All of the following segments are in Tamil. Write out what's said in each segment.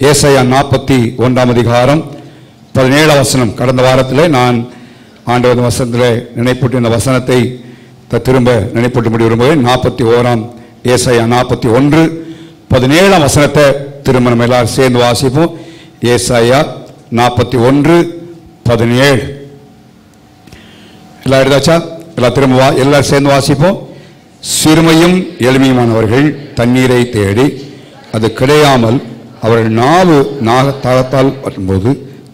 ஏசாயா 41 அதிகாரம் 17 வசனம். கடந்த வாரத்தில் நான் ஆண்டவர் வசனத்தில் நினைப்பூட்டி இந்த வசனத்தை திரும்ப நினைப்பூட்ட முடிய விரும்புகிறேன். 41 ஏசாயா 41 17 வசனத்தை திரும்ப நம்ம எல்லாரும் சேர்ந்து வாசிப்போம். ஏசாயா 41 17 எல்லாம் எடுத்தாச்சா? எல்லாம் திரும்ப எல்லாரும் சேர்ந்து வாசிப்போம். சிறுமையும் எளிமையுமானவர்கள் தண்ணீரை தேடி அது கிடையாமல் அவர்கள் நாவு தாகத்தால் வரும்போது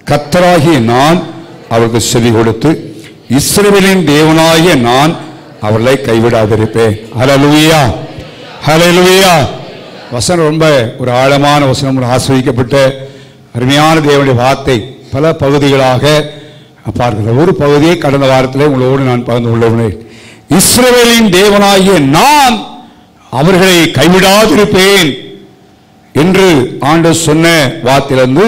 கர்த்தராகிய நான் அவர்களுக்கு செவி கொடுத்து இஸ்ரவேலின் தேவனாகிய நான் அவர்களை கைவிடாதிருப்பேன். ஹல்லேலூயா, ஹல்லேலூயா. வசனம் ரொம்ப ஒரு ஆழமான வசனம், ஒரு ஆசீர்வதிக்கப்பட்ட அருமையான தேவனுடைய வார்த்தை. பல பகுதிகளாக பார்க்கிற ஒரு பகுதியை கடந்த வாரத்தில் உங்களோடு நான் பகிர்ந்து கொள்ளுகிறேன். இஸ்ரவேலின் தேவனாகிய நான் அவர்களை கைவிடாதிருப்பேன் என்று ஆண்டவர் சொன்ன வார்த்தையிலிருந்து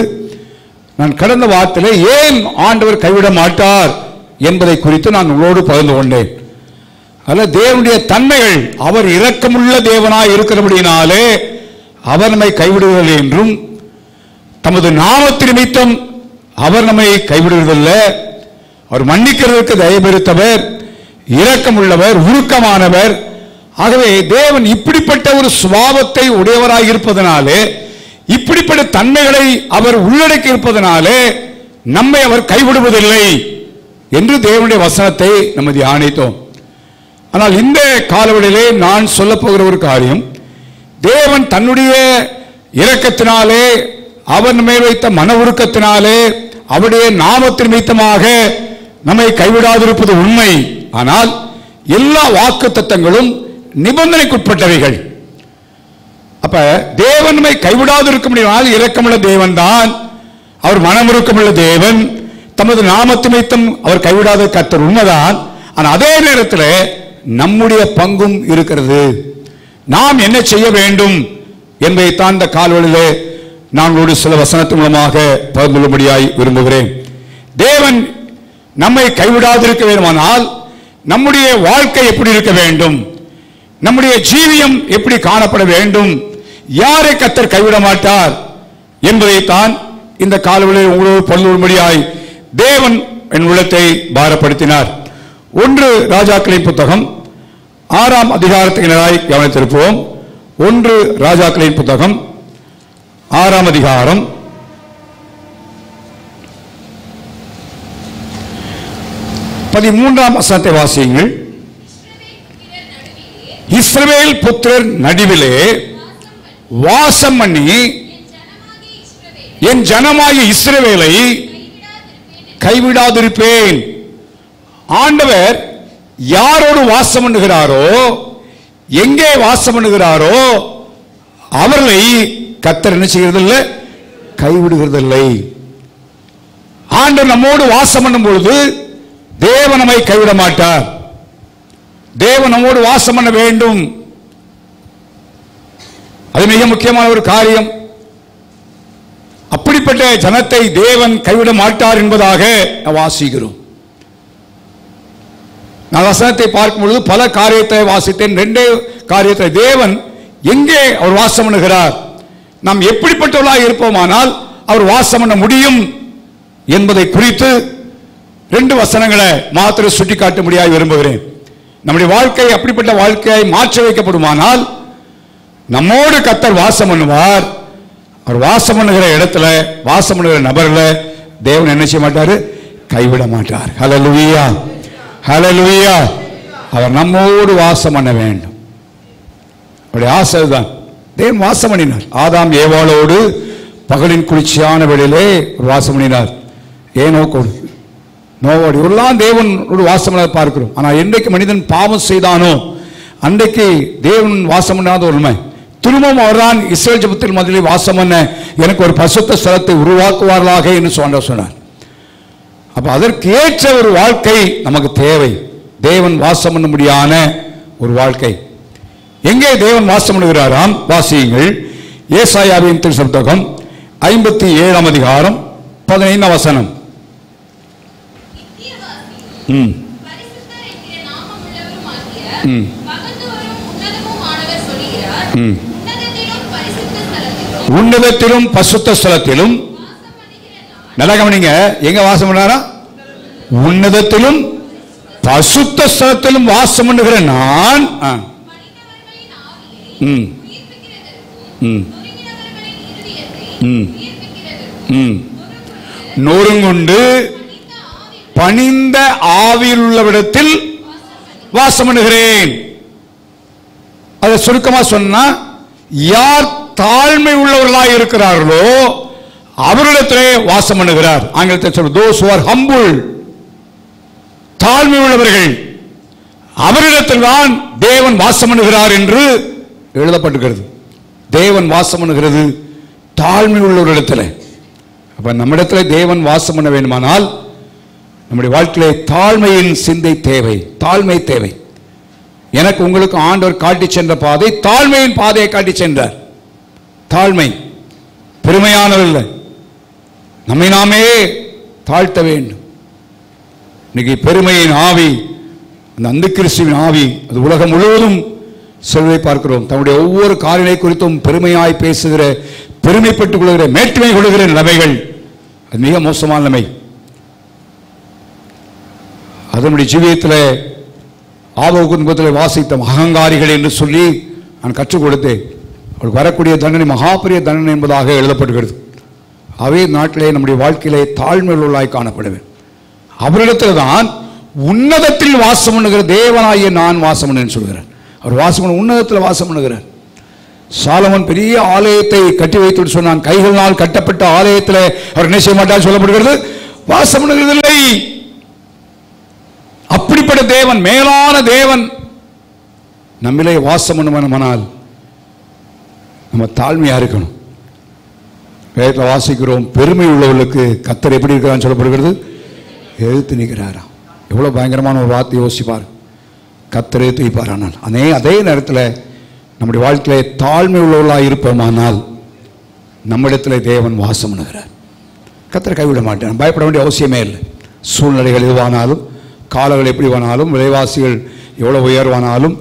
நான் கடந்த வார்த்தையிலே ஏன் ஆண்டவர் கைவிட மாட்டார் என்பதை குறித்து நான் உங்களோடு பகிர்ந்து கொண்டேன். அல்ல, தேவனுடைய தன்மைகள், அவர் இரக்கமுள்ள தேவனாய் இருக்கிறபடினாலே அவர் நம்மை கைவிடுவதில்லை என்றும், தமது நாமத்தின் நிமித்தம் அவர் நம்மை கைவிடுவதில்லை, அவர் மன்னிக்கிறதற்கு தயபெருத்தவர், இரக்கமுள்ளவர், உருக்கமானவர். ஆகவே தேவன் இப்படிப்பட்ட ஒரு சுபாவத்தை உடையவராக இருப்பதனாலே, இப்படிப்பட்ட தன்மைகளை அவர் உள்ளடக்கி இருப்பதனாலே நம்மை அவர் கைவிடுவதில்லை என்று தேவனுடைய வசனத்தை நம்ம தியானித்தோம். ஆனால் இந்த காலவெளியிலே நான் சொல்ல போகிற ஒரு காரியம், தேவன் தன்னுடைய இரக்கத்தினாலே, அவர் மேல் வைத்த மன உருக்கத்தினாலே, அவருடைய நாமத்தின் நிமித்தமாக நம்மை கைவிடாதிருப்பது உண்மை. ஆனால் எல்லா வாக்கு தத்தங்களும் நிபந்தனைக்குட்பட்டவைகள். அப்ப தேவன் நம்மை கைவிடாதிருக்க முடியாது. இரக்கமுள்ள தேவன் தான், அவர் மனமுருக்கமுள்ள தேவன், தமது நாமத்தின் நிமித்தம் அவர் கைவிடாத கர்த்தர் உண்மைதான். ஆனால் அதே நேரத்தில் நம்முடைய பங்கும் இருக்கிறது. நாம் என்ன செய்ய வேண்டும் என்பதைத்தான் இந்த கால்வழியிலே நான் ஒரு சில வசனத்தின் மூலமாக பகிர்ந்து கொள்ளும்படியாய் விரும்புகிறேன். தேவன் நம்மை கைவிடாதிருக்க வேண்டுமானால் நம்முடைய வாழ்க்கை எப்படி இருக்க வேண்டும், நம்முடைய ஜீவியம் எப்படி காணப்பட வேண்டும், யாரை கர்த்தர் கைவிட மாட்டார் என்பதைத்தான் இந்த காலவெளியில் உங்களோடு பகிர்ந்து கொள்ளும்படியாய் தேவன் என் உள்ளத்தை பாரப்படுத்தினார். 1 ராஜாக்களின் புத்தகம் 6 அதிகாரத்தை கவனித்திருப்போம். 1 ராஜாக்களின் புத்தகம் 6 அதிகாரம் 13 வசனத்தை வாசியுங்கள். இஸ்ரவேல் புத்திரர் நடுவிலே வாசம் பண்ணி என் ஜனமாகிய இஸ்ரவேலை கைவிடாதிருப்பேன். ஆண்டவர் யாரோடு வாசம் பண்ணுகிறாரோ, எங்கே வாசம் பண்ணுகிறாரோ அவர்களை கர்த்தர் என்ன செய்கிறதில்லை, கைவிடுகிறதில்லை. ஆண்டவர் நம்மோடு வாசம் பண்ணும் பொழுது தேவன் நம்மை கைவிட மாட்டார். தேவன் நம்மோடு வாசம் பண்ண வேண்டும். அது மிக முக்கியமான ஒரு காரியம். அப்படிப்பட்ட ஜனத்தை தேவன் கைவிட மாட்டார் என்பதாக வாசிக்கிறோம். நான் வசனத்தை பார்க்கும் பொழுது பல காரியத்தை வாசித்தேன். 2 காரியத்தை தேவன் எங்கே அவர் வாசம் பண்ணுகிறார், நாம் எப்படிப்பட்டவர்களாக இருப்போமானால் அவர் வாசம் பண்ண முடியும் என்பதை குறித்து 2 வசனங்களை மாத்திரம் சுட்டிக்காட்ட முடியாது விரும்புகிறேன். நம்முடைய வாழ்க்கை அப்படிப்பட்ட வாழ்க்கையை மாற்ற வைக்கப்படுமானால் நம்மோடு கர்த்தர் வாசம் பண்ணுவார். அவர் வாசம் பண்ணுகிற இடத்துல, வாசம் பண்ணுகிற நபர்ல தேவன் என்ன செய்ய மாட்டார், கைவிட மாட்டார். ஹல்லேலூயா, ஹல்லேலூயா. அவர் நம்மோடு வாசம் பண்ண வேண்டும். அவருடைய ஆசை தான். தேவன் வாசம் பண்ணினார். ஆதாம் ஏவாளோடு பகலின் குளிர்ச்சியான வேளையிலே வாசம் பண்ணினார். ஏனோக்கோடு நோவோடு இவரெல்லாம் தேவனோடு வாசம் பண்ண பார்க்கிறோம். ஆனால் என்றைக்கு மனிதன் பாவம் செய்தானோ அன்றைக்கு தேவன் வாசம் பண்ணாத ஒரு உண்மை. திரும்பவும் அவர்தான் இஸ்ரவேல் ஜனத்தின் மத்தியிலே வாசம் பண்ண எனக்கு ஒரு பரிசுத்த ஸ்தலத்தை உருவாக்குவார்களாக என்று சொன்னார். அப்ப அதற்கு ஏற்ற ஒரு வாழ்க்கை நமக்கு தேவை. தேவன் வாசம் பண்ண முடியாத ஒரு வாழ்க்கை. எங்கே தேவன் வாசம் பண்ணுகிறாராம்? வாசியுங்கள். ஏசாயாவின் புத்தகம் 57 அதிகாரம் 15 வசனம். உன்னதத்திலும் பசுத்த ஸ்தலத்திலும். நல்லா கவனிங்க, எங்க வாசம் பண்ணாரா? உன்னதத்திலும் பசுத்த ஸ்தலத்திலும் வாசம் பண்ணுகிற நான் நொறுங்குண்டு பணிந்த ஆவியில் உள்ளவிடத்தில் வாசம் பண்ணுகிறேன். அதை சுருக்கமா சொன்னா, யார் தாழ்மை உள்ளவர்களாய் இருக்கிறார்களோ அவரிடத்திலே வாசம் பண்ணுகிறார். ஆங்கிலத்தில் சொல்ற those who are humble, தாழ்மை உள்ளவர்கள், அவரிடத்தில் தான் தேவன் வாசம் பண்ணுகிறார் என்று எழுதப்பட்டிருக்கிறது. தேவன் வாசம் பண்ணுகிறது தாழ்மை உள்ளவரிடத்தில். அப்ப நம்மிடத்தில் தேவன் வாசம் பண்ண வேண்டுமானால் நம்முடைய வாழ்க்கையிலே தாழ்மையின் சிந்தை தேவை, தாழ்மை தேவை. எனக்கு உங்களுக்கு ஆண்டவர் காட்டி சென்ற பாதை தாழ்மையின் பாதையை காட்டி சென்றார். தாழ்மை பெருமையானவர்கள், நம்மை நாமே தாழ்த்த வேண்டும். இன்னைக்கு பெருமையின் ஆவி, அந்த அந்திகிறிஸ்துவின் ஆவி, அது உலகம் முழுவதும் செல்வதை பார்க்கிறோம். தன்னுடைய ஒவ்வொரு காரியங்களை குறித்தும் பெருமையாய் பேசுகிற, பெருமைப்பட்டுக் கொள்கிற, மேட்டுமை கொள்கிற நிலைமைகள், அது மிக மோசமான நிலைமை. அதனுடைய ஜீவியத்தில் ஆபத்து குடும்பத்தில் வாசித்த அகங்காரிகள் என்று சொல்லி நான் கற்றுக் கொடுத்தேன். அவருக்கு வரக்கூடிய தண்டனை மகாபெரிய தண்டனை என்பதாக எழுதப்படுகிறது. அவை நாட்டிலே நம்முடைய வாழ்க்கையிலே தாழ்மையுள்ளாய் காணப்படுவேன். அவரிடத்தில் தான் உன்னதத்தில் வாசம் பண்ணுகிற தேவனாகிய நான் வாசம் பண்ணேன்னு சொல்கிறார். அவர் வாசம் பண்ண உன்னதத்தில் வாசம் பண்ணுகிறார். சாலமோன் பெரிய ஆலயத்தை கட்டி வைத்து சொன்னான். கைகளால் கட்டப்பட்ட ஆலயத்தில் அவர் என்ன செய்ய மாட்டார் சொல்லப்படுகிறது, வாசம் பண்ணுகிறதில்லை. அப்படிப்பட்ட தேவன், மேலான தேவன் நம்மிலே வாசம் பண்ணுமானால் நம்ம தாழ்மையா இருக்கணும். வேதத்தில் வாசிக்கிறோம், பெருமை உள்ளவர்களுக்கு கர்த்தர் எப்படி இருக்கிறான்னு சொல்லப்படுகிறது, எழுத்து நிற்கிறாராம். எவ்வளவு பயங்கரமான ஒரு வார்த்தை யோசிப்பார். கர்த்தர் எழுத்து வைப்பார். ஆனால் அதே நேரத்தில் நம்முடைய வாழ்க்கையிலே தாழ்மை உள்ளவர்களாக இருப்போமானால் நம்மிடத்தில் தேவன் வாசம் பண்ணுகிறார். கர்த்தர் கைவிட மாட்டேன், பயப்பட வேண்டிய அவசியமே இல்லை. சூழ்நிலைகள் எதுவானாலும், காலங்கள் எப்படி வானாலும், விலைவாசிகள் எவ்வளோ உயர்வானாலும்,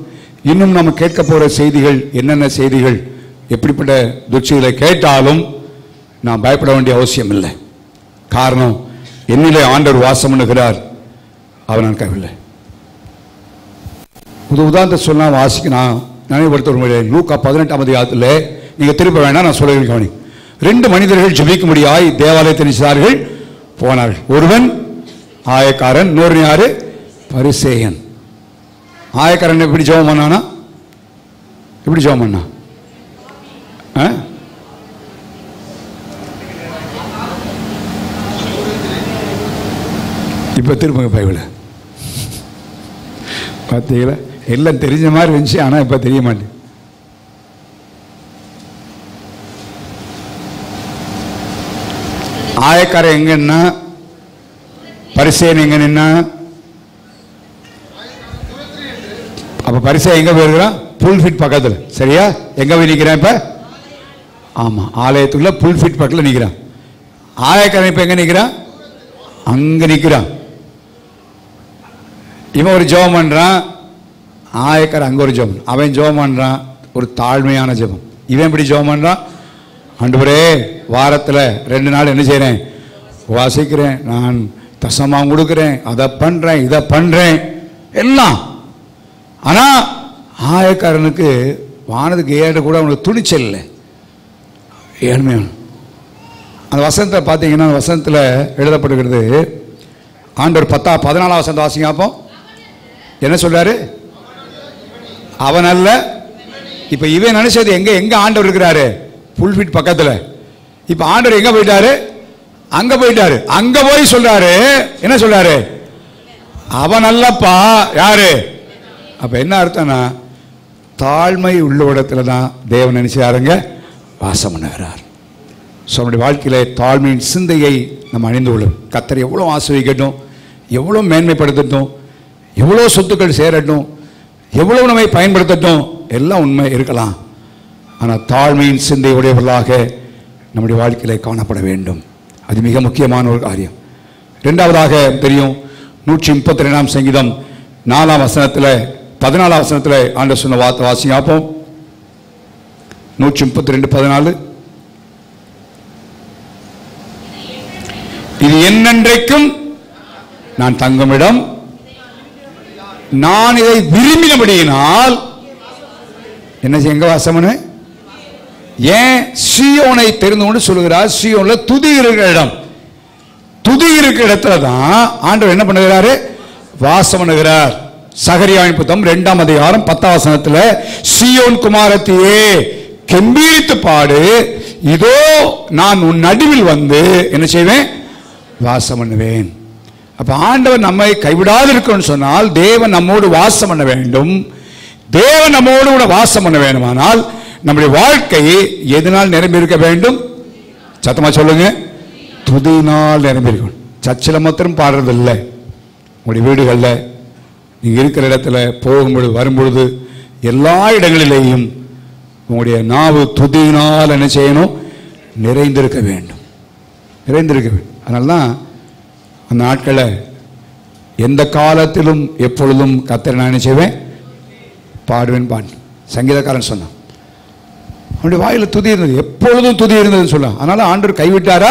இன்னும் நம்ம கேட்க போகிற செய்திகள் என்னென்ன செய்திகள், எப்படிப்பட்ட துட்சிகளை கேட்டாலும் நான் பயப்பட வேண்டிய அவசியம் இல்லை. காரணம், என்னிலே ஆண்டவர் வாசம் பண்ணுகிறார், அவர் நான் கைவில்லை. உதாரணத்தை சொன்னால் வாசிக்க நான் நினைவுபடுத்த லூக்கா 18ஆம் அதிகாரத்தில் நீங்கள் திரும்ப வேண்டாம், நான் சொல்ல கவனி. 2 மனிதர்கள் ஜெபிக்கும்படியாய் தேவாலயத்தில் நினைச்சார்கள், போனார்கள். ஒருவன் ஆயக்காரன், இன்னொரு யாரு, பரிசேயன். ஆயக்காரன் எப்படி ஜெபம் பண்ணானா, எப்படி ஜெபம் பண்ணா? இப்ப திரும்ப பைபிள பார்த்தீங்களா, எல்லாம் தெரிஞ்ச மாதிரி இருந்துச்சு, ஆனா இப்ப தெரிய மாட்டேன். ஆயக்காரன் எங்கன்னா, பரிசேயன் எங்க நின்னா? அப்ப பரிசேயன் எங்க போயிருக்கிறான்? புல்ஃபிட் பக்கத்துல. சரியா? எங்க போய் நிக்கிறான் இப்ப? ஆமா, ஆலயத்துக்குள்ள புல்ஃபிட் பக்கத்துல நிக்கிறான். ஆயக்காரன் இப்ப எங்க நிக்கிறான்? அங்க நிக்கிறான். இவன் ஒரு ஜெபம் பண்றான், ஆயக்காரன் அங்க ஒரு ஜெபம். அவன் ஜெபம் பண்றான், ஒரு தாழ்மையான ஜெபம். இவன் எப்படி ஜெபம் பண்றான்? ஆண்டவரே, வாரத்துல 2 நாள் என்ன செய்றேன், வாசிக்கிறேன், நான் தசமாம் கொடுக்கிறேன், அதை பண்றேன், இதை பண்றேன் எல்லாம். ஆனா ஆயக்காரனுக்கு வானதுக்கு ஏற கூட அவனுக்கு துணிச்சல் இல்லை, ஏழ்மையான. அந்த வசனத்தை பார்த்தீங்கன்னா, வசனத்தில் எழுதப்படுகிறது, ஆண்டவர் 14ஆம் வசனத்தை வாசிங்க. அப்போ என்ன சொல்றாரு? அவன் அல்ல. இப்ப இவன் நினைச்சது எங்க ஆண்டவர் இருக்கிறாரு? புல்பிட் பக்கத்துல. இப்ப ஆண்டவர் எங்க போயிட்டாரு? அங்க போயிட்டாரு. அங்க போய் சொல்றாரு, என்ன சொல்றாரு? அவன் அல்லப்பா. யாரு? அப்ப என்ன அர்த்தம்னா, தாழ்மை உள்ள இடத்துல தான் தேவன் நினைச்சாருங்க வாசம் பண்ணுகிறார். நம்முடைய வாழ்க்கையில தாழ்மையின் சிந்தையை நம்ம அணிந்து கொள்ளும். கர்த்தர் எவ்வளோ ஆசீர்வதிக்கட்டும், எவ்வளோ மேன்மைப்படுத்தட்டும், எவ்வளோ சொத்துக்கள் சேரட்டும், எவ்வளவு நம்மை பயன்படுத்தட்டும், எல்லாம் உண்மை இருக்கலாம். ஆனால் தாழ்மையின் சிந்தை உடையவர்களாக நம்முடைய வாழ்க்கையில காணப்பட வேண்டும். அது மிக முக்கியமான ஒரு காரியம். 2வதாக தெரியும், 132ஆம் சங்கீதம் 4ஆம் வசனத்தில் 14ஆம் வசனத்தில் ஆண்டவர் சொன்ன வார்த்தை வாசிங்க. அப்போ 132:14. இது என்னென்றைக்கும் நான் தங்குமிடம். நான் இதை விரும்பினபடியினால் என்ன செய்ய, எங்க வாசம் பண்ணுவேன்? ஏன் சீயோனை தெரிந்து கொண்டு சொல்லுகிறார்? சீயோன்ல துதி இருக்கிற இடம், துதி இருக்கிற இடத்துல தான் ஆண்டவர் என்ன பண்ணுகிறாரு? வாசம் பண்ணுகிறார். சகரியாவின் புத்தகம் 2ஆம் அதிகாரம் 10ஆம் வசனத்துல, சீயோன் குமாரத்தியே கெம்பீரித்து பாடு, இதோ நான் உன் நடுவில் வந்து என்ன செய்வேன்? வாசம் பண்ணுவேன். அப்ப ஆண்டவர் நம்மை கைவிடாது இருக்கணும்னு சொன்னால் தேவன் நம்மோடு வாசம் பண்ண வேண்டும். தேவன் நம்மோடு கூட வாசம் பண்ண வேண்டுமானால் நம்முடைய வாழ்க்கை எதனால் நிரம்பி இருக்க வேண்டும்? சத்தமா சொல்லுங்க, துதியினால் நிரம்பி இருக்கணும். சர்ச்சில் மாத்திரம் பாடுறது இல்லை, உங்களுடைய வீடுகளில், நீங்க இருக்கிற இடத்துல, போகும்பொழுது வரும்பொழுது, எல்லா இடங்களிலேயும் உங்களுடைய நாவு துதியினால் என்ன செய்யணும்? நிறைந்திருக்க வேண்டும், நிறைந்திருக்க வேண்டும். அதனால தான் அந்த நாட்களை எந்த காலத்திலும் எப்பொழுதும் கர்த்தரை நான் என்ன செய்வேன்? பாடுவேன். சங்கீதக்காரன் சொன்னான், அவனுடைய வாயில துதி இருந்தது, எப்பொழுதும் துதி இருந்ததுன்னு சொன்னான். அதனால ஆண்டவர் கைவிட்டாரா?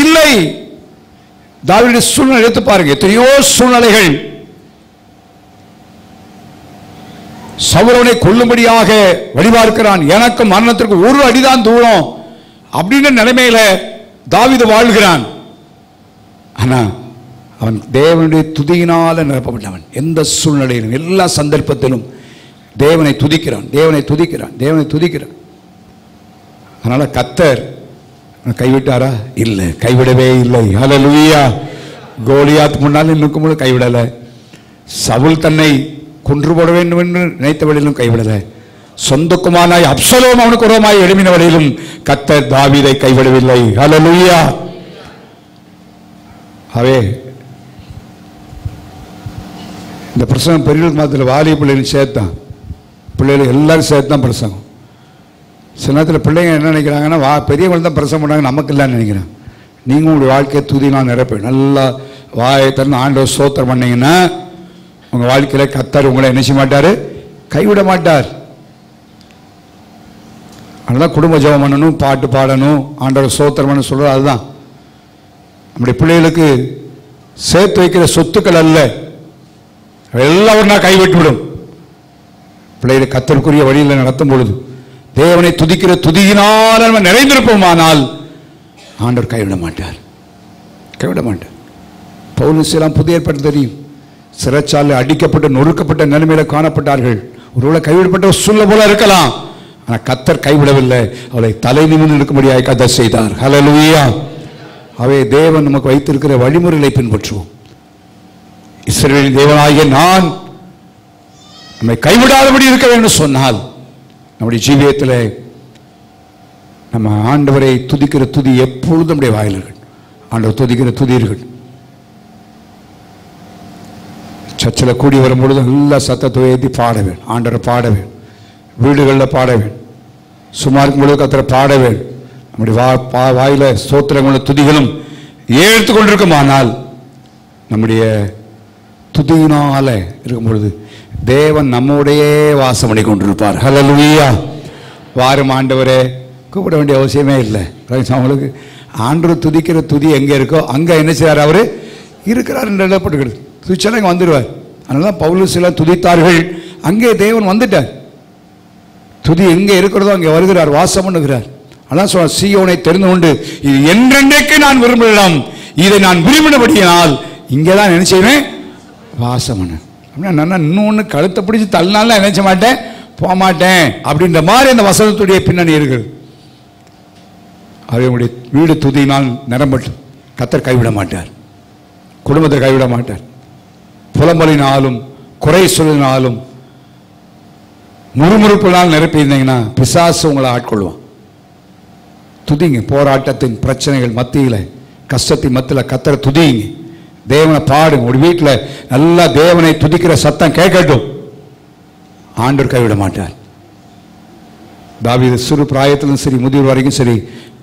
இல்லை. தாவீதுடைய சூழ்நிலை எடுத்து பாருங்க, எத்தனையோ சூழ்நிலைகள் சவுலனை கொல்லும்படியாக வழிபார்க்கிறான், எனக்கு மரணத்திற்கு ஒரு அடிதான் தூரம் அப்படின்னு நிலைமையில தாவீது வாழ்கிறான். ஆனா அவன் தேவனுடைய துதியினால நிரப்பப்பட்டவன். எந்த சூழ்நிலையிலும், எல்லா சந்தர்ப்பத்திலும் தேவனை துதிக்கிறான், தேவனை துதிக்கிறான், தேவனை துதிக்கிறான். அதனால கர்த்தர் கைவிட்டாரா? இல்லை, கைவிடவே இல்லை. ஹல்லேலூயா. கோலியாத் முன்னால் நிற்கும்போது கைவிடல. சவுல் தன்னை கொன்று போட வேண்டும் என்று நினைத்த வழியிலும் கைவிடல. சொந்த குமாரனாய் அப்சலோம் அவனுக்கு உரமாய் எழுப்பின வழியிலும் கர்த்தர் தாவீதை கைவிடவில்லை. ஹல்லேலூயா. அவே இந்த பிரசங்கம் பெரியவர்கள் மாத்திர வாலிப பிள்ளைகள் சேர்த்தான், பிள்ளைகள் எல்லாரும் சேர்த்தான் பிரசங்கம். சில நேரத்தில் பிள்ளைங்க என்ன நினைக்கிறாங்கன்னா, பெரியவங்க தான் பிரசங்கம் பண்ணாங்க, நமக்கு இல்லைன்னு நினைக்கிறாங்க. நீங்கள் உங்களுடைய வாழ்க்கையை துதினால் நிரப்ப நல்லா வாயை திறந்து ஆண்டவர் ஸ்தோத்திரம் பண்ணீங்கன்னா உங்கள் வாழ்க்கையில் கர்த்தர் உங்களை என்ன செய்ய மாட்டார்? கைவிட மாட்டார். அதனால குடும்ப ஜெபம் பண்ணணும், பாட்டு பாடணும், ஆண்டவர் ஸ்தோத்திரம் பண்ண சொல்கிறது. அதுதான் நம்முடைய பிள்ளைகளுக்கு சேர்த்து வைக்கிற சொத்துக்கள் அல்ல, எல்லாம் ஒன்றா கைவிட்டுவிடும். பிள்ளைகளை கர்த்தருக்குரிய வழியில் நடத்தும் பொழுது தேவனை துதிக்கிற துதியினால் நம்ம நிறைந்திருப்போமானால் ஆண்டவர் கைவிட மாட்டார், கைவிட மாட்டார். பவுலுசெல்லாம் புதிய ஏற்பாடு தெரியும், சிறைச்சாலை அடிக்கப்பட்டு நொறுக்கப்பட்ட நிலைமையில காணப்பட்டார்கள். ஒருவேளை கைவிடப்பட்ட சூழ்நிலை போல இருக்கலாம், ஆனால் கர்த்தர் கைவிடவில்லை, அவளை தலை நிமிர்ந்து இருக்கும்படியாக கர்த்தர் செய்தார். ஹல்லேலூயா. அவை தேவன் நமக்கு வைத்திருக்கிற வழிமுறைகளை பின்பற்றுவோம். இஸ்ரவேலின் தேவனாகிய நான் நம்மை கைவிடாதபடி இருக்க வேண்டும் சொன்னால் நம்முடைய ஜீவியத்தில் நம்ம ஆண்டவரை துதிக்கிற துதி எப்பொழுதும் நம்முடைய வாயில்கள், ஆண்டவர் துதிக்கிற துதியர்கள். சர்ச்சில் கூடி வரும்பொழுது நல்ல சத்தத்தை ஏற்றி பாட வேண்டும், ஆண்டவரை பாட வேண்டும். வீடுகளில் பாட வேண்டும், சும்மா இருக்கும் பொழுது கர்த்தரை பாட வேண்டும். நம்முடைய வாயில ஸ்தோத்திரங்களும் துதிகளும் ஏற்று கொண்டிருக்குமானால் நம்முடைய துதியினால இருக்கும் பொழுது தேவன் நம்முடையே வாசம் பண்ணி கொண்டிருப்பார். ஹல்லேலூயா. வாரும் ஆண்டவரே கூப்பிட வேண்டிய அவசியமே இல்லை. அவங்களுக்கு ஆண்டவர் துதிக்கிற துதி எங்கே இருக்கோ அங்கே என்ன செய்வார்? அவர் இருக்கிறார் என்று எழுதப்பட்டுக்கிறது. துதிச்சாலும் இங்கே வந்துடுவார். அதனால தான் பவுலுசெல்லாம் துதித்தார்கள், அங்கே தேவன் வந்துட்டார். துதி எங்கே இருக்கிறதோ அங்கே வருகிறார், வாசம் பண்ணுகிறார். அதான் சொல்ல, சீயோனை தெரிந்து கொண்டு இது என்றென்றைக்கு நான் விரும்பலாம், இதை நான் விரும்பினபடியால் இங்கே தான் என்ன செய்வேன்? வாசம் பண்ண. அப்படின்னா நான் இன்னொன்று கழுத்தை பிடிச்சி தள்ளினாலும் நினைச்ச மாட்டேன், போக மாட்டேன் அப்படின்ற மாதிரி அந்த வசனத்துடைய பின்னணி இருக்குது. அவருடைய வீடு துதியினால் நிரம்பட்டும். கர்த்தர் கைவிட மாட்டார், குடும்பத்தை கைவிட மாட்டார். புலம்பலினாலும் குறை சொல்லினாலும் முறுமுறுப்பினால் நிரப்பியிருந்தீங்கன்னா பிசாசு உங்களை ஆட்கொள்வான். துதிங்க. போராட்டத்தின் பிரச்சனைகள் மத்தியில், கஷ்டத்தின் மத்தியில் கர்த்தரை துதிங்க, தேவனை பாடுங்க. ஒரு வீட்டில் நல்லா தேவனை துதிக்கிற சத்தம் கேட்கட்டும், ஆண்டவர் கைவிட மாட்டார். தாவீது சிறு பிராயத்திலும் சரி முதிர்வு வரைக்கும் சரி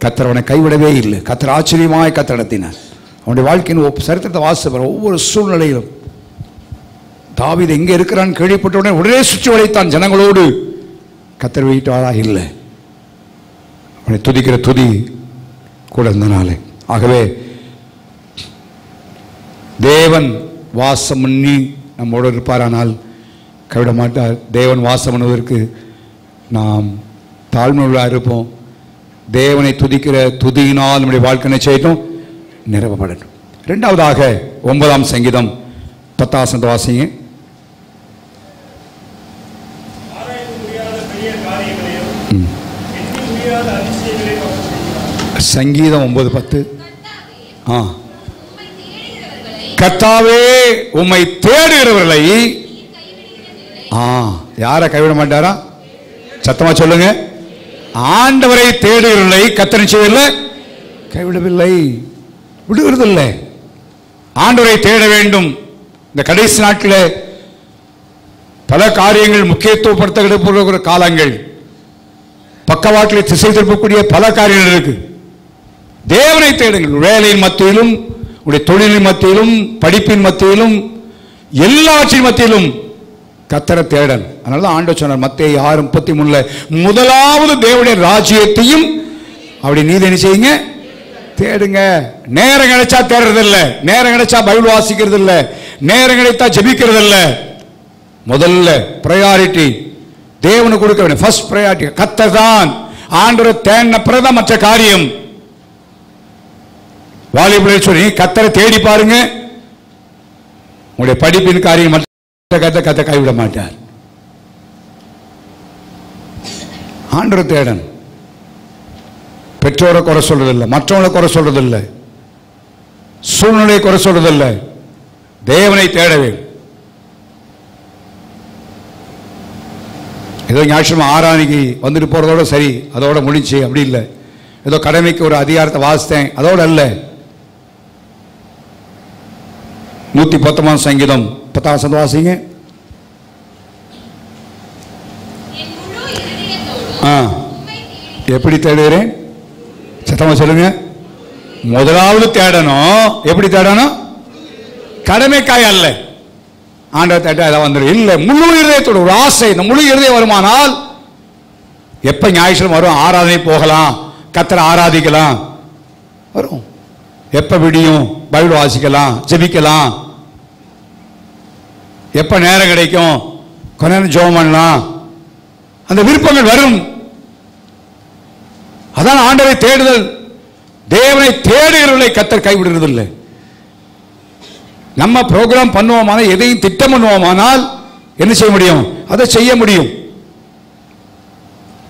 கர்த்தர் அவனை கைவிடவே இல்லை. கர்த்தர் ஆச்சரியமாய் கர்த்தர் நடத்தினார். அவனுடைய வாழ்க்கையின் சரித்திரத்தை வாசிப்பார். ஒவ்வொரு சூழ்நிலையிலும் தாவீது எங்கே இருக்கிறான்னு கேள்விப்பட்ட உடனே சுற்றி வளைத்தான் ஜனங்களோடு. கர்த்தர் வீட்டாளா இல்லை, அவனை துதிக்கிற துதி கூட இருந்தனாலே. ஆகவே தேவன் வாசம் பண்ணி நம்மோடு இருப்பாரானால் கைவிட மாட்டார். தேவன் வாசம் பண்ணுவதற்கு நாம் தாழ்மையுள்ளாக இருப்போம். தேவனை துதிக்கிற துதியினால் நம்முடைய வாழ்க்கை செய்யட்டும், நிரப்பப்படட்டும். இரண்டாவதாக 9ஆம் சங்கீதம் 10 வாசிங்க. சங்கீதம் 9:10. கர்த்தாவே உம்மை தேடுகிறவர்களை யாரை கைவிட மாட்டாரா? சத்தமா சொல்லுங்க. ஆண்டவரை தேடுகிறவர்களை கர்த்தர் செய்யவில்லை, கைவிடவில்லை, விடுகிறதில்லை. ஆண்டவரை தேட வேண்டும். இந்த கடைசி நாட்களில் பல காரியங்கள் முக்கியத்துவப்படுத்தப்படுகிற காலங்கள், பக்கவாட்டில் திசை திருப்பக்கூடிய பல காரியங்கள் இருக்கு. தேவனை தேடுங்கள். வேலையின் மத்தியிலும், உடைய தொழிலின் மத்தியிலும், படிப்பின் மத்தியிலும், எல்லாவற்றின் மத்தியிலும் கர்த்தரை தேடல். அதனால ஆண்டவர் சொன்னார் மத்தேயு 6:33 முதலாவது தேவனுடைய ராஜ்யத்தையும் அப்படி நீதி என்ன செய்யுங்க, தேடுங்க. நேரம் கிடைச்சா தேடுறது இல்லை, நேரம் கிடைச்சா பைபிள் வாசிக்கிறது இல்லை, நேரம் கிடைத்தா ஜெபிக்கிறது இல்லை. முதல்ல பிரையாரிட்டி தேவனுக்கு கொடுக்க வேண்டும். ஃபர்ஸ்ட் பிரையாரிட்டி கர்த்தர் தான். ஆண்டவரை தேடின பிறகுதான் மற்ற காரியம். வாலிபுரை சொல்லி கர்த்தரை தேடி பாருங்க, உங்களுடைய படிப்பின் காரியம் மற்ற கர்த்தர் கைவிட மாட்டார். ஆண்டவரை தேடன். பெற்றோரை குறை சொல்றதில்லை, மற்றவங்களை குறை சொல்றதில்லை, சூழ்நிலையை குறை சொல்றதில்லை, தேவனை தேடவே. ஏதோ ஞாயிற்றுக்கிழமை ஆராதனைக்கு வந்துட்டு போறதோட சரி, அதோட முடிஞ்சு அப்படி இல்லை. ஏதோ கடமைக்கு ஒரு அதிகாரத்தை வாசித்தேன் அதோட அல்ல. 119 சங்கீதம் 10 வாசிங்க. எப்படி தேடுகிறேன்? சத்தமா சொல்லுங்க. முதலாவது தேடணும். எப்படி தேடணும்? கடமைக்காய் அல்ல. ஆண்டவர் தேட்ட ஏதாவது வந்துடும் இல்லை. முழு இருதயத்தோட ஒரு ஆசை. இந்த முழு இருதயம் வருமானால் எப்ப ஞாயிற்றுக்கிழமை வரும், ஆராதனை போகலாம், கர்த்தரை ஆராதிக்கலாம் வரும். எப்ப விடியும், பைபிள் வாசிக்கலாம், ஜெபிக்கலாம். எப்ப நேரம் கிடைக்கும், கொஞ்ச நேரம் ஜெபம் பண்ணலாம். அந்த விருப்பங்கள் வரும். அதான் ஆண்டவரை தேடுதல். தேவனை தேடுகிறவர்களை கர்த்தர் கைவிடுறதில்லை. நம்ம ப்ரோக்ராம் பண்ணுவோமானால், எதையும் திட்டம் பண்ணுவோமானால் என்ன செய்ய முடியும்? அதை செய்ய முடியும்.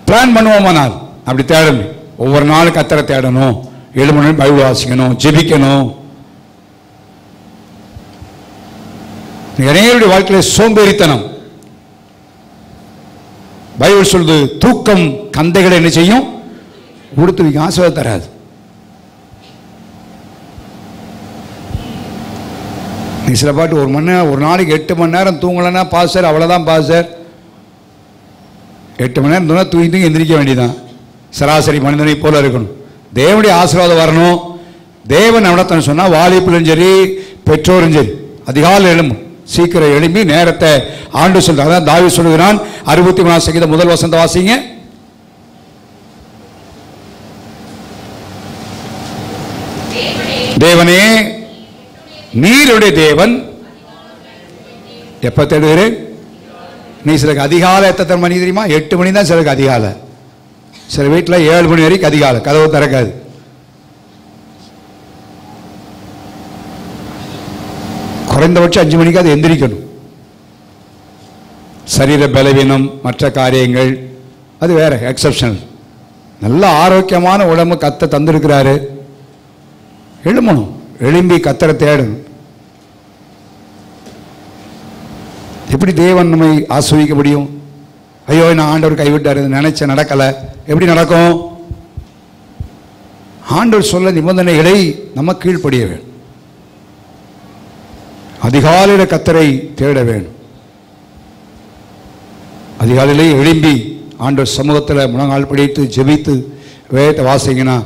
பிளான் பண்ணுவோமானால் அப்படி தேடணும். ஒவ்வொரு நாளும் கர்த்தரை தேடணும், 7 மணி நேரம் பைபிள் வாசிக்கணும், ஜெபிக்கணும். நிறைய வாழ்க்கையில சோம்பேறித்தனம். பைபிள் சொல்லுது தூக்கம் கந்தைகளை என்ன செய்யும்? கொடுத்து வைக்க ஆசீர்வாதம் தராது. நீ சில பாட்டு ஒரு நாளைக்கு 8 மணி நேரம் தூங்கலன்னா பாஸ்டர் அவ்வளோதான் பாஸ்டர். 8 மணி நேரம் தூங்க தூங்கி எந்திரிக்க வேண்டியதான். சராசரி மனிதனை போல இருக்கணும். தேவனுடைய ஆசீர்வாதம் வரணும். தேவன் நடத்தணும் சொன்னால் வாலிபுலும் சரி, பெற்றோரும் சரி, அதிகாலை எழும்பும், சீக்கிரம் எழும்பி நேரத்தை ஆண்டு சொல்றாங்க. அதான் தாவீது சொல்லுகிறான் 63 சங்கீதம் 1 வசனத்தை வாசிங்க. தேவனே நீருடைய தேவன். எப்ப தேடுகிறேன்? நீ சிலருக்கு அதிகாலை எத்தனை மணி தெரியுமா? 8 மணி தான் சிலருக்கு அதிகாலை. சில வீட்டில் 7 மணி வரைக்கும் அதிகாலை, கதவு திறக்காது. குறைந்தபட்சம் 5 மணிக்கு அது எந்திரிக்கணும். சரீர பலவீனம், மற்ற காரியங்கள் அது வேற எக்ஸப்ஷனல். நல்ல ஆரோக்கியமான உடம்பு கர்த்தர் தந்திருக்கிறாரு. எழும்பணும், எழும்பி கர்த்தரை தேடணும். எப்படி தேவன் நம்மை ஆசீர்வதிக்க முடியும்? ஐயோ நான் ஆண்டவர் கைவிட்டாரு, நினைச்ச நடக்கலை. எப்படி நடக்கும்? ஆண்டவர் சொல்ல நிபந்தனைகளை நம்ம கீழ்ப்படிய வேண்டும். அதிகாலையில் கர்த்தரை தேட வேண்டும். அதிகாலையிலே எழும்பி ஆண்டவர் சமூகத்தில் முழங்கால் படித்து ஜெபித்து வேதத்தை வாசிங்கன்னா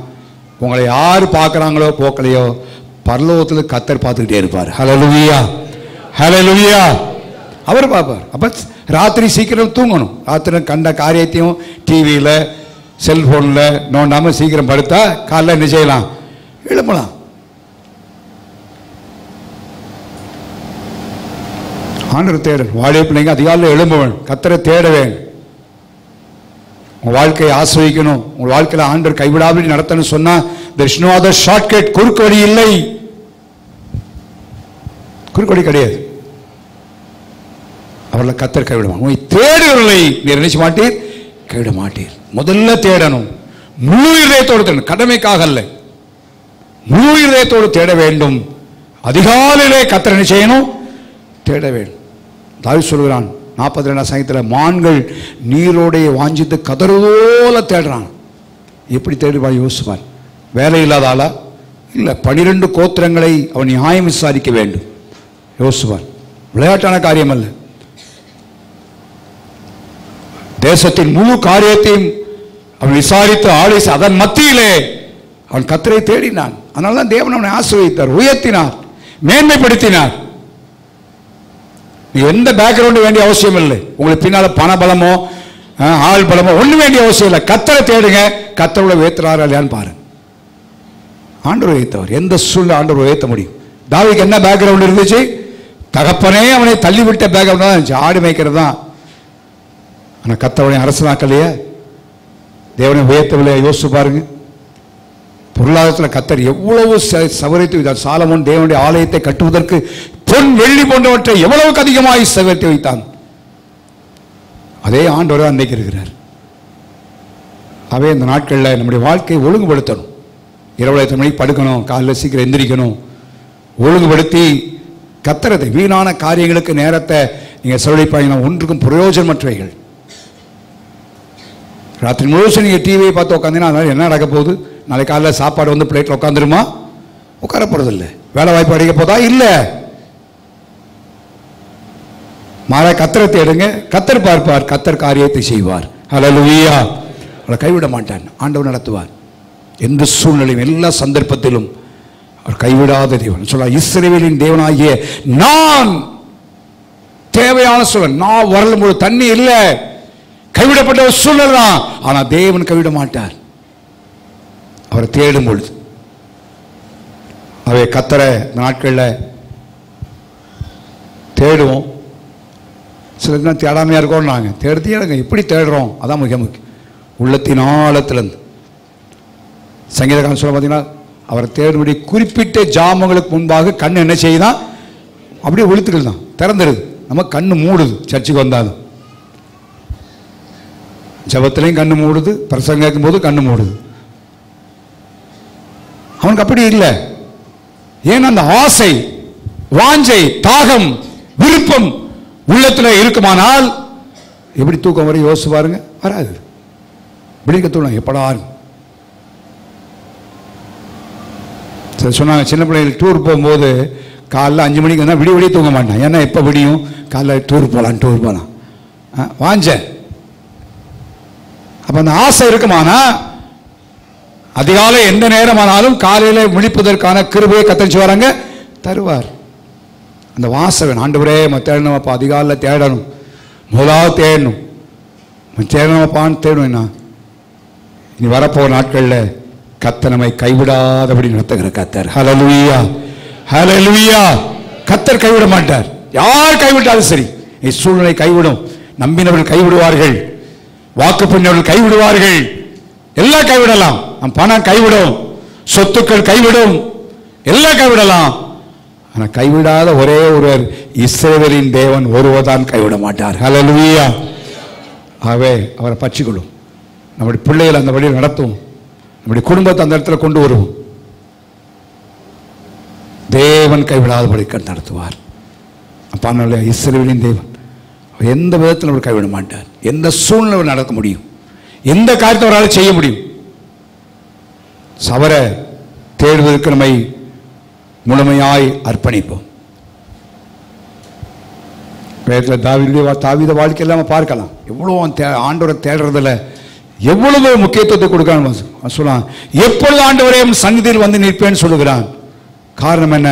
உங்களை யார் பார்க்குறாங்களோ போக்கலையோ பரலோகத்தில் கர்த்தர் பார்த்துக்கிட்டே இருப்பார். ஹல்லேலூயா, ஹல்லேலூயா. அவர் பார்ப்பார். அப்போ ராத்திரி சீக்கிரம் தூங்கணும். ராத்திரி கண்ட காரியத்தையும் டிவியில் செல்ஃபோனில் நோண்டாமல் சீக்கிரம் படுத்தா காலைல என்ன செய்யலாம்? எழுப்பலாம். ஆண்டவரை தேடணும். வாழை பிள்ளைங்க அதிகாலையில் எழும்புவேன், கர்த்தரை தேடுவேன். உங்கள் வாழ்க்கையை ஆசிரியக்கணும், உங்கள் வாழ்க்கையில் ஆண்டவர் கைவிடாமல் நடத்தணும் சொன்னா there is no other shortcut. குறுக்கு வழி இல்லை, குறுக்கு வழி கிடையாது. அவர்களை கர்த்தர் கைவிடுவாங்க. உங்களை தேடுவர்களை நீர் நினைச்ச மாட்டீர், கைவிட மாட்டீர். முதல்ல தேடணும், முழு இதயத்தோடு தேடணும், கடமைக்காக அல்ல, முழு இதயத்தோடு தேட வேண்டும். அதிகாலையிலே கர்த்தர் என்ன செய்யணும்? தேட வேண்டும். தாவீது சொல்கிறான் 42 சங்கத்தில், மான்கள் நீரோடைய வாஞ்சித்து கதறுதோல தேடுறான். எப்படி தேடுவா யோசிப்பார்? வேலை இல்லாத ஆளா? இல்லை, 12 கோத்திரங்களை அவன் நியாயம் விசாரிக்க வேண்டும். யோசிப்பார், விளையாட்டான காரியம் அல்ல. தேசத்தின் முழு காரியத்தையும் அவன் விசாரித்து ஆலோசி அதன் மத்தியிலே அவன் கர்த்தரை தேடினான். அதனால தான் தேவன் அவனை ஆசீர்வதித்தார், உயர்த்தினார், மேன்மைப்படுத்தினார். எந்த பேக்ரவுண்டு வேண்டிய அவசியம் இல்லை. உங்களுக்கு பின்னால பண பலமோ ஆள் பலமோ ஒண்ணு வேண்டிய அவசியம் இல்லை. கர்த்தரை தேடுங்க, கர்த்தரோட உயர்த்துறாரா இல்லையான்னு பாருங்க. ஆண்டவர் உயர்த்தவர், எந்த சூழ்நிலை ஆண்டவர் உயர்த்த முடியும். தாவீதுக்கு என்ன பேக்ரவுண்ட் இருந்துச்சு? தகப்பனே அவனை தள்ளிவிட்ட பேக்ரவுண்ட் தான் இருந்துச்சு, ஆடு மேய்க்கிறது தான். ஆனால் கர்த்தருடைய அரசனாக்கலையே, தேவனை உயர்த்தவில்லையா? யோசிச்சு பாருங்க. பொருளாதாரத்தில் கர்த்தர் எவ்வளவு சவரித்து வைத்தார். சாலமோன் தேவனுடைய ஆலயத்தை கட்டுவதற்கு பொன் வெள்ளி போன்றவற்றை எவ்வளவுக்கு அதிகமாக சவரித்து வைத்தான். அதே ஆண்டவர் தான் அன்னைக்கு இருக்கிறார். அவே இந்த நாட்களில் நம்முடைய வாழ்க்கையை ஒழுங்குபடுத்தணும். இரவு 8 மணிக்கு படுக்கணும், காலையில் சீக்கிரம் எந்திரிக்கணும். ஒழுங்குபடுத்தி கர்த்தரத்தை வீணான காரியங்களுக்கு நேரத்தை நீங்கள் செலவழிப்பாங்கன்னா ஒன்றுக்கும் பிரயோஜனமற்றவைகள். ராத்திரி முழுசும் நீங்கள் டிவியை பார்த்து உட்காந்தீங்கன்னா அதனால் என்ன நடக்க போகுது? நாளைக்கு காலையில் சாப்பாடு வந்து பிளேட்டில் உட்காந்துருமா? உட்கார போகிறதில்லை. வேலை வாய்ப்பு அடிக்க போதா? இல்லை. மாறா கர்த்தரை தேடுங்க, கர்த்தர் பார்ப்பார், கர்த்தர் காரியத்தை செய்வார். ஹல்லேலூயா. அவரை கைவிட மாட்டான், ஆண்டவர் நடத்துவார். எந்த சூழ்நிலையும் எல்லா சந்தர்ப்பத்திலும் அவர் கைவிடாத தேவன். சொல்ல, இஸ்ரவேலின் தேவனாகிய நான் தேவையான சூழல், நான் வரலும் போது தண்ணி இல்லை, கைவிடப்பட்ட ஒரு சூழ்நிலை தான். ஆனால் தேவன் கைவிட மாட்டார் அவரை தேடும் பொழுது. அவை கர்த்தரை நாட்களில் தேடுவோம். சில தினம் தேடாமையாக இருக்கோம். நாங்கள் தேடுங்க, எப்படி தேடுறோம்? அதான் மிக முக்கியம். உள்ளத்தின் ஆழத்திலிருந்து சங்கீதக்காரன் சொல்ல பார்த்தீங்கன்னா, அவரை தேடும்படி குறிப்பிட்ட ஜாமங்களுக்கு முன்பாக கண் என்ன செய்யுதான்? அப்படியே ஒழுத்துக்கள் தான் திறந்துடுது. நம்ம கண்ணு மூடுது. சர்ச்சுக்கு வந்தாலும் ஜபத்திலையும் கண்ணு மூடுது, பிரசங்கம் கேட்கும் போது கண்ணு மூடுது. அவனுக்கு அப்படி இல்லை. ஏன்னா அந்த ஆசை, வாஞ்சை, தாகம், விருப்பம் உள்ளத்தில் இருக்குமானால் எப்படி தூக்கம் வரை யோசிச்சு பாருங்க. வராது. விழிக்க தூணும் எப்படா. சரி சொன்னாங்க, சின்ன பிள்ளைகள் டூர் போகும்போது காலைல 5 மணிக்கு வந்தால் விடிய தூங்க மாட்டான். ஏன்னா எப்போ விடியும்? காலைல டூர் போகலாம் வாஞ்ச. அப்போ அந்த ஆசை இருக்குமானா அதிகாலை எந்த நேரமானாலும் காலையில் முழிப்பதற்கான கிருபையை கத்தரிச்சு வராங்க தருவார். அந்த வாசவன் ஆண்டவரே தேடணும். அப்போ அதிகாலையில் தேடணும், முதலாவது தேடணும், தேடணும்ப்பான்னு தேடணும். இனி வரப்போகிற நாட்களில் கர்த்தர் நம்மை கைவிடாதபடி நடத்துகிற கர்த்தர். ஹல்லேலூயா, ஹல்லேலூயா. கர்த்தர் கைவிட மாட்டார். யார் கைவிட்டாலும் சரி, சூழ்நிலை கைவிடும், நம்பினவர்கள் கைவிடுவார்கள், வாக்கு பண்ணினவர்கள் கைவிடுவார்கள், எல்லாம் கைவிடலாம். நம் பணம் கைவிடும், சொத்துக்கள் கைவிடும், எல்லாம் கைவிடலாம். ஆனால் கைவிடாத ஒரே ஒருவர் இஸ்ரவேலின் தேவன் ஒருவர் தான் கைவிட மாட்டார். ஹல்லேலூயா. ஆகவே அவரை பற்றிக்கொள்ளும், நம்முடைய பிள்ளைகள் அந்த வழியில் நடத்தும், நம்முடைய குடும்பத்தை அந்த இடத்துல கொண்டு வருவோம். தேவன் கைவிடாதபடி நடத்துவார். அப்பா இஸ்ரவேலின் தேவன் எந்த விதத்தில் அவர் கைவிட மாட்டார். எந்த சூழ்நிலை நடக்க முடியும், எந்த காரியத்தை அவரால் செய்ய முடியும். அவரை தேடுவதற்கு நம்மை முழுமையாய் அர்ப்பணிப்போம். வேதத்தில் தாவீது வாழ்க்கையில் நம்ம பார்க்கலாம். எவ்வளோ ஆண்டவரை தேடுறதில் எவ்வளவு முக்கியத்துவத்தை கொடுக்கிறான். சொல்லலாம், எப்பொழுது ஆண்டவரே சந்நிதியில் வந்து நிற்பேன்னு சொல்லுகிறான். காரணம் என்ன?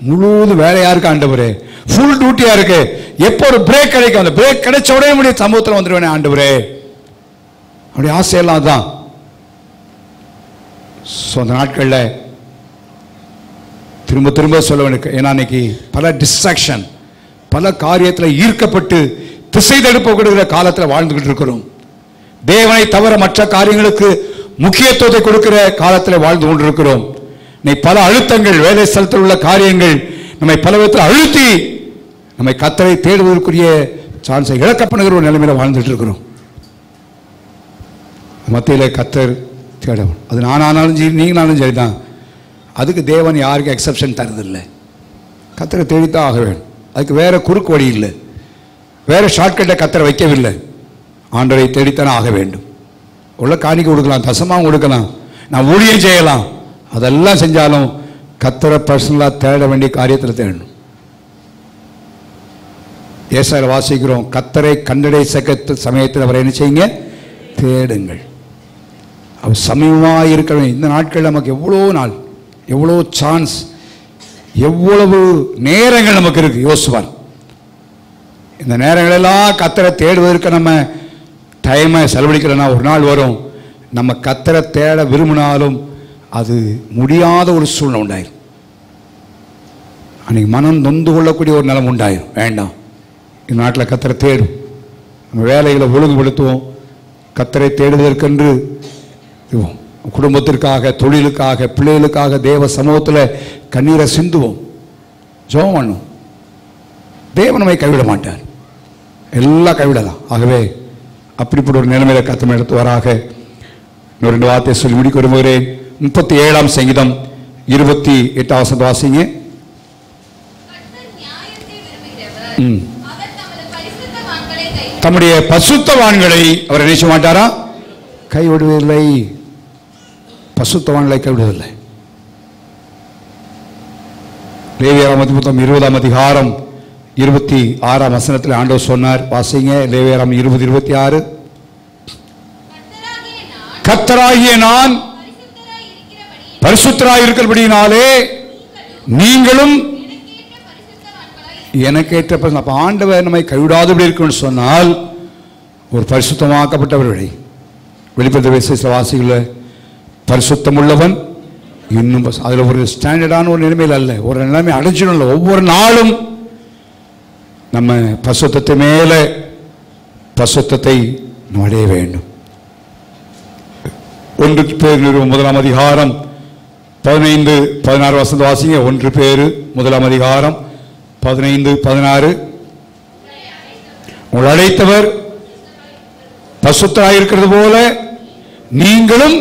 முழுவதும் வேலையா இருக்கு ஆண்டவரே, ஃபுல் டியூட்டியா இருக்கு. எப்போ ஒரு பிரேக் கிடைக்கும், அந்த பிரேக் கிடைச்ச உடனே முடிய சமூகத்தில் வந்துடுவேனே ஆண்டவரே. அப்படி ஆசையெல்லாம் அதுதான். அந்த நாட்களில் திரும்ப திரும்ப சொல்ல வேண்டிய, ஏன்னா இன்னைக்கு பல டிஸ்ட்ராக்ஷன், பல காரியத்தில் ஈர்க்கப்பட்டு திசை தடுப்பப்படுகிற காலத்தில் வாழ்ந்துகிட்டு இருக்கிறோம். தேவனை தவிர மற்ற காரியங்களுக்கு முக்கியத்துவத்தை கொடுக்கிற காலத்தில் வாழ்ந்து கொண்டிருக்கிறோம். பல அழுத்தங்கள், வேலை ஸ்தலத்தில் உள்ள காரியங்கள் நம்மை பல விதத்தில் அழுத்தி நம்மை கர்த்தரை தேடுவதற்குரிய சான்ஸை இழக்கப்படுகிற ஒரு நிலைமையில வாழ்ந்துட்டு இருக்கிறோம். மத்தியில கர்த்தர் தேடவும், அது நானானாலும் சரி நீங்களாலும் சரிதான். அதுக்கு தேவன் யாருக்கும் எக்ஸப்ஷன் தரதில்லை. கர்த்தரை தேடித்தான் ஆக வேண்டும். அதுக்கு வேற குறுக்கு வழி இல்லை, வேற ஷார்ட்கட்டை கர்த்தரை வைக்கவில்லை. ஆண்டவரை தேடித்தானே ஆக வேண்டும். உள்ள காணிக்கை கொடுக்கலாம், தசமாவும் கொடுக்கலாம், நான் ஊழியம் செய்யலாம், அதெல்லாம் செஞ்சாலும் கர்த்தரை பர்சனலாக தேட வேண்டிய காரியத்தில் தேடணும். ஏசாயால வாசிக்கிறோம், கர்த்தரை கண்டடை சமயத்தில் அவரை என்ன செய்யுங்க, தேடுங்கள். அவர் சமீபமாக இருக்கிற இந்த நாட்கள் நமக்கு எவ்வளோ நாள், எவ்வளோ சான்ஸ், எவ்வளவு நேரங்கள் நமக்கு இருக்கு. யோசிப்பார், இந்த நேரங்களெல்லாம் கர்த்தரை தேடுவதற்கு நம்ம டைமை செலவழிக்கலன்னா ஒரு நாள் வரும் நம்ம கர்த்தரை தேட விரும்பினாலும் அது முடியாத ஒரு சூழ்நிலை உண்டாயிரும். அன்னைக்கு மனம் நொந்து கொள்ளக்கூடிய ஒரு நிலம் உண்டாயிரும். வேண்டாம், இந்த நாட்டில் கர்த்தரை தேடும், நம்ம வேலைகளை ஒழுங்குபடுத்துவோம், கர்த்தரை தேடுவதற்கென்று குடும்பத்திற்காக, தொழிலுக்காக, பிள்ளைகளுக்காக தேவ சமூகத்தில் கண்ணீரை சிந்துவோம், ஜெபம் பண்ணுவோம். தேவன் நம்மை கைவிட மாட்டார், எல்லாம் கைவிடலாம். ஆகவே அப்படிப்பட்ட ஒரு நிலைமையில கர்த்தர் எடுத்து வராக. இன்னொரு 2 வார்த்தையை சொல்லி முடிக்க விரும்புகிறேன். 37ஆம் சங்கீதம் 28ஆம் வசனம் வாசிங்க. தம்முடைய பரிசுத்தவான்களை அவர் நினைச்ச மாட்டாரா, கைவிடுவதில்லை. பரிசுத்தவான்களை கைவிடுவதில்லை. லேவியராகமத்தின் புத்தகம் 20ஆம் அதிகாரம் 26ஆம் வசனத்தில் ஆண்டவர் சொன்னார், வாசிங்க. லேவியராகமம் 20:26. கர்த்தராகிய நான் பரிசுத்தராய் இருக்கிறபடியினாலே நீங்களும் எனக்கேற்ற. அப்ப ஆண்டவர் நம்மை கைவிடாதபடி இருக்குன்னு சொன்னால் ஒரு பரிசுத்தமாக்கப்பட்டவர்களை வெளிப்படுத்த விசேஷ வாசிகள பரிசுத்தம் உள்ளவன் இன்னும் அதில் ஒரு ஸ்டாண்டர்டான ஒரு நிலைமையில் அல்ல, ஒரு நிலைமை அடைஞ்சிடும் இல்லை. ஒவ்வொரு நாளும் நம்ம பரிசுத்தத்தை மேலே பரிசுத்தத்தை அடைய வேண்டும். 1 பேர் 1ஆம் அதிகாரம் 15-16 வசனம் வாசிங்க. 1 பேர் 1ஆம் அதிகாரம் 15-16. உங்களை அழைத்தவர் பரிசுத்தராயிருக்கிறது போல நீங்களும்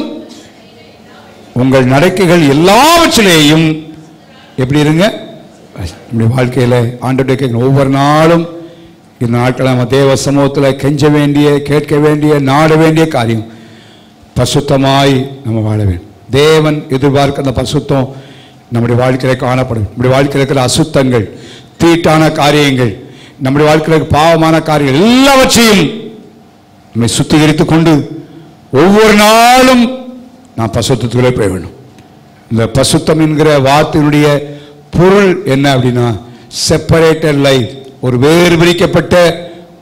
உங்கள் நடக்கைகள் எல்லாவற்றிலேயும் எப்படி இருங்க. நம்முடைய வாழ்க்கையில் ஆண்டவருடைய கேட்கணும். ஒவ்வொரு நாளும் இந்த நாட்கள் நம்ம தேவ சமூகத்தில் கெஞ்ச வேண்டிய, கேட்க வேண்டிய, நாட வேண்டிய காரியம் பரிசுத்தமாய் நம்ம வாழ வேண்டும். தேவன் எதிர்பார்க்கிற அந்த பரிசுத்தம் நம்முடைய வாழ்க்கையில காணப்படும். நம்முடைய வாழ்க்கையில் இருக்கிற அசுத்தங்கள், தீட்டான காரியங்கள், நம்முடைய வாழ்க்கையில் பாவமான காரியங்கள் எல்லாவற்றையும் நம்மை சுத்திகரித்து கொண்டு ஒவ்வொரு நாளும் நாம் பரிசுத்தத்துக்குள்ளே போய் வேண்டும். இந்த பரிசுத்தம் என்கிற வார்த்தையினுடைய பொருள் என்ன அப்படின்னா, செப்பரேட்டட் லைஃப், ஒரு வேறு பிரிக்கப்பட்ட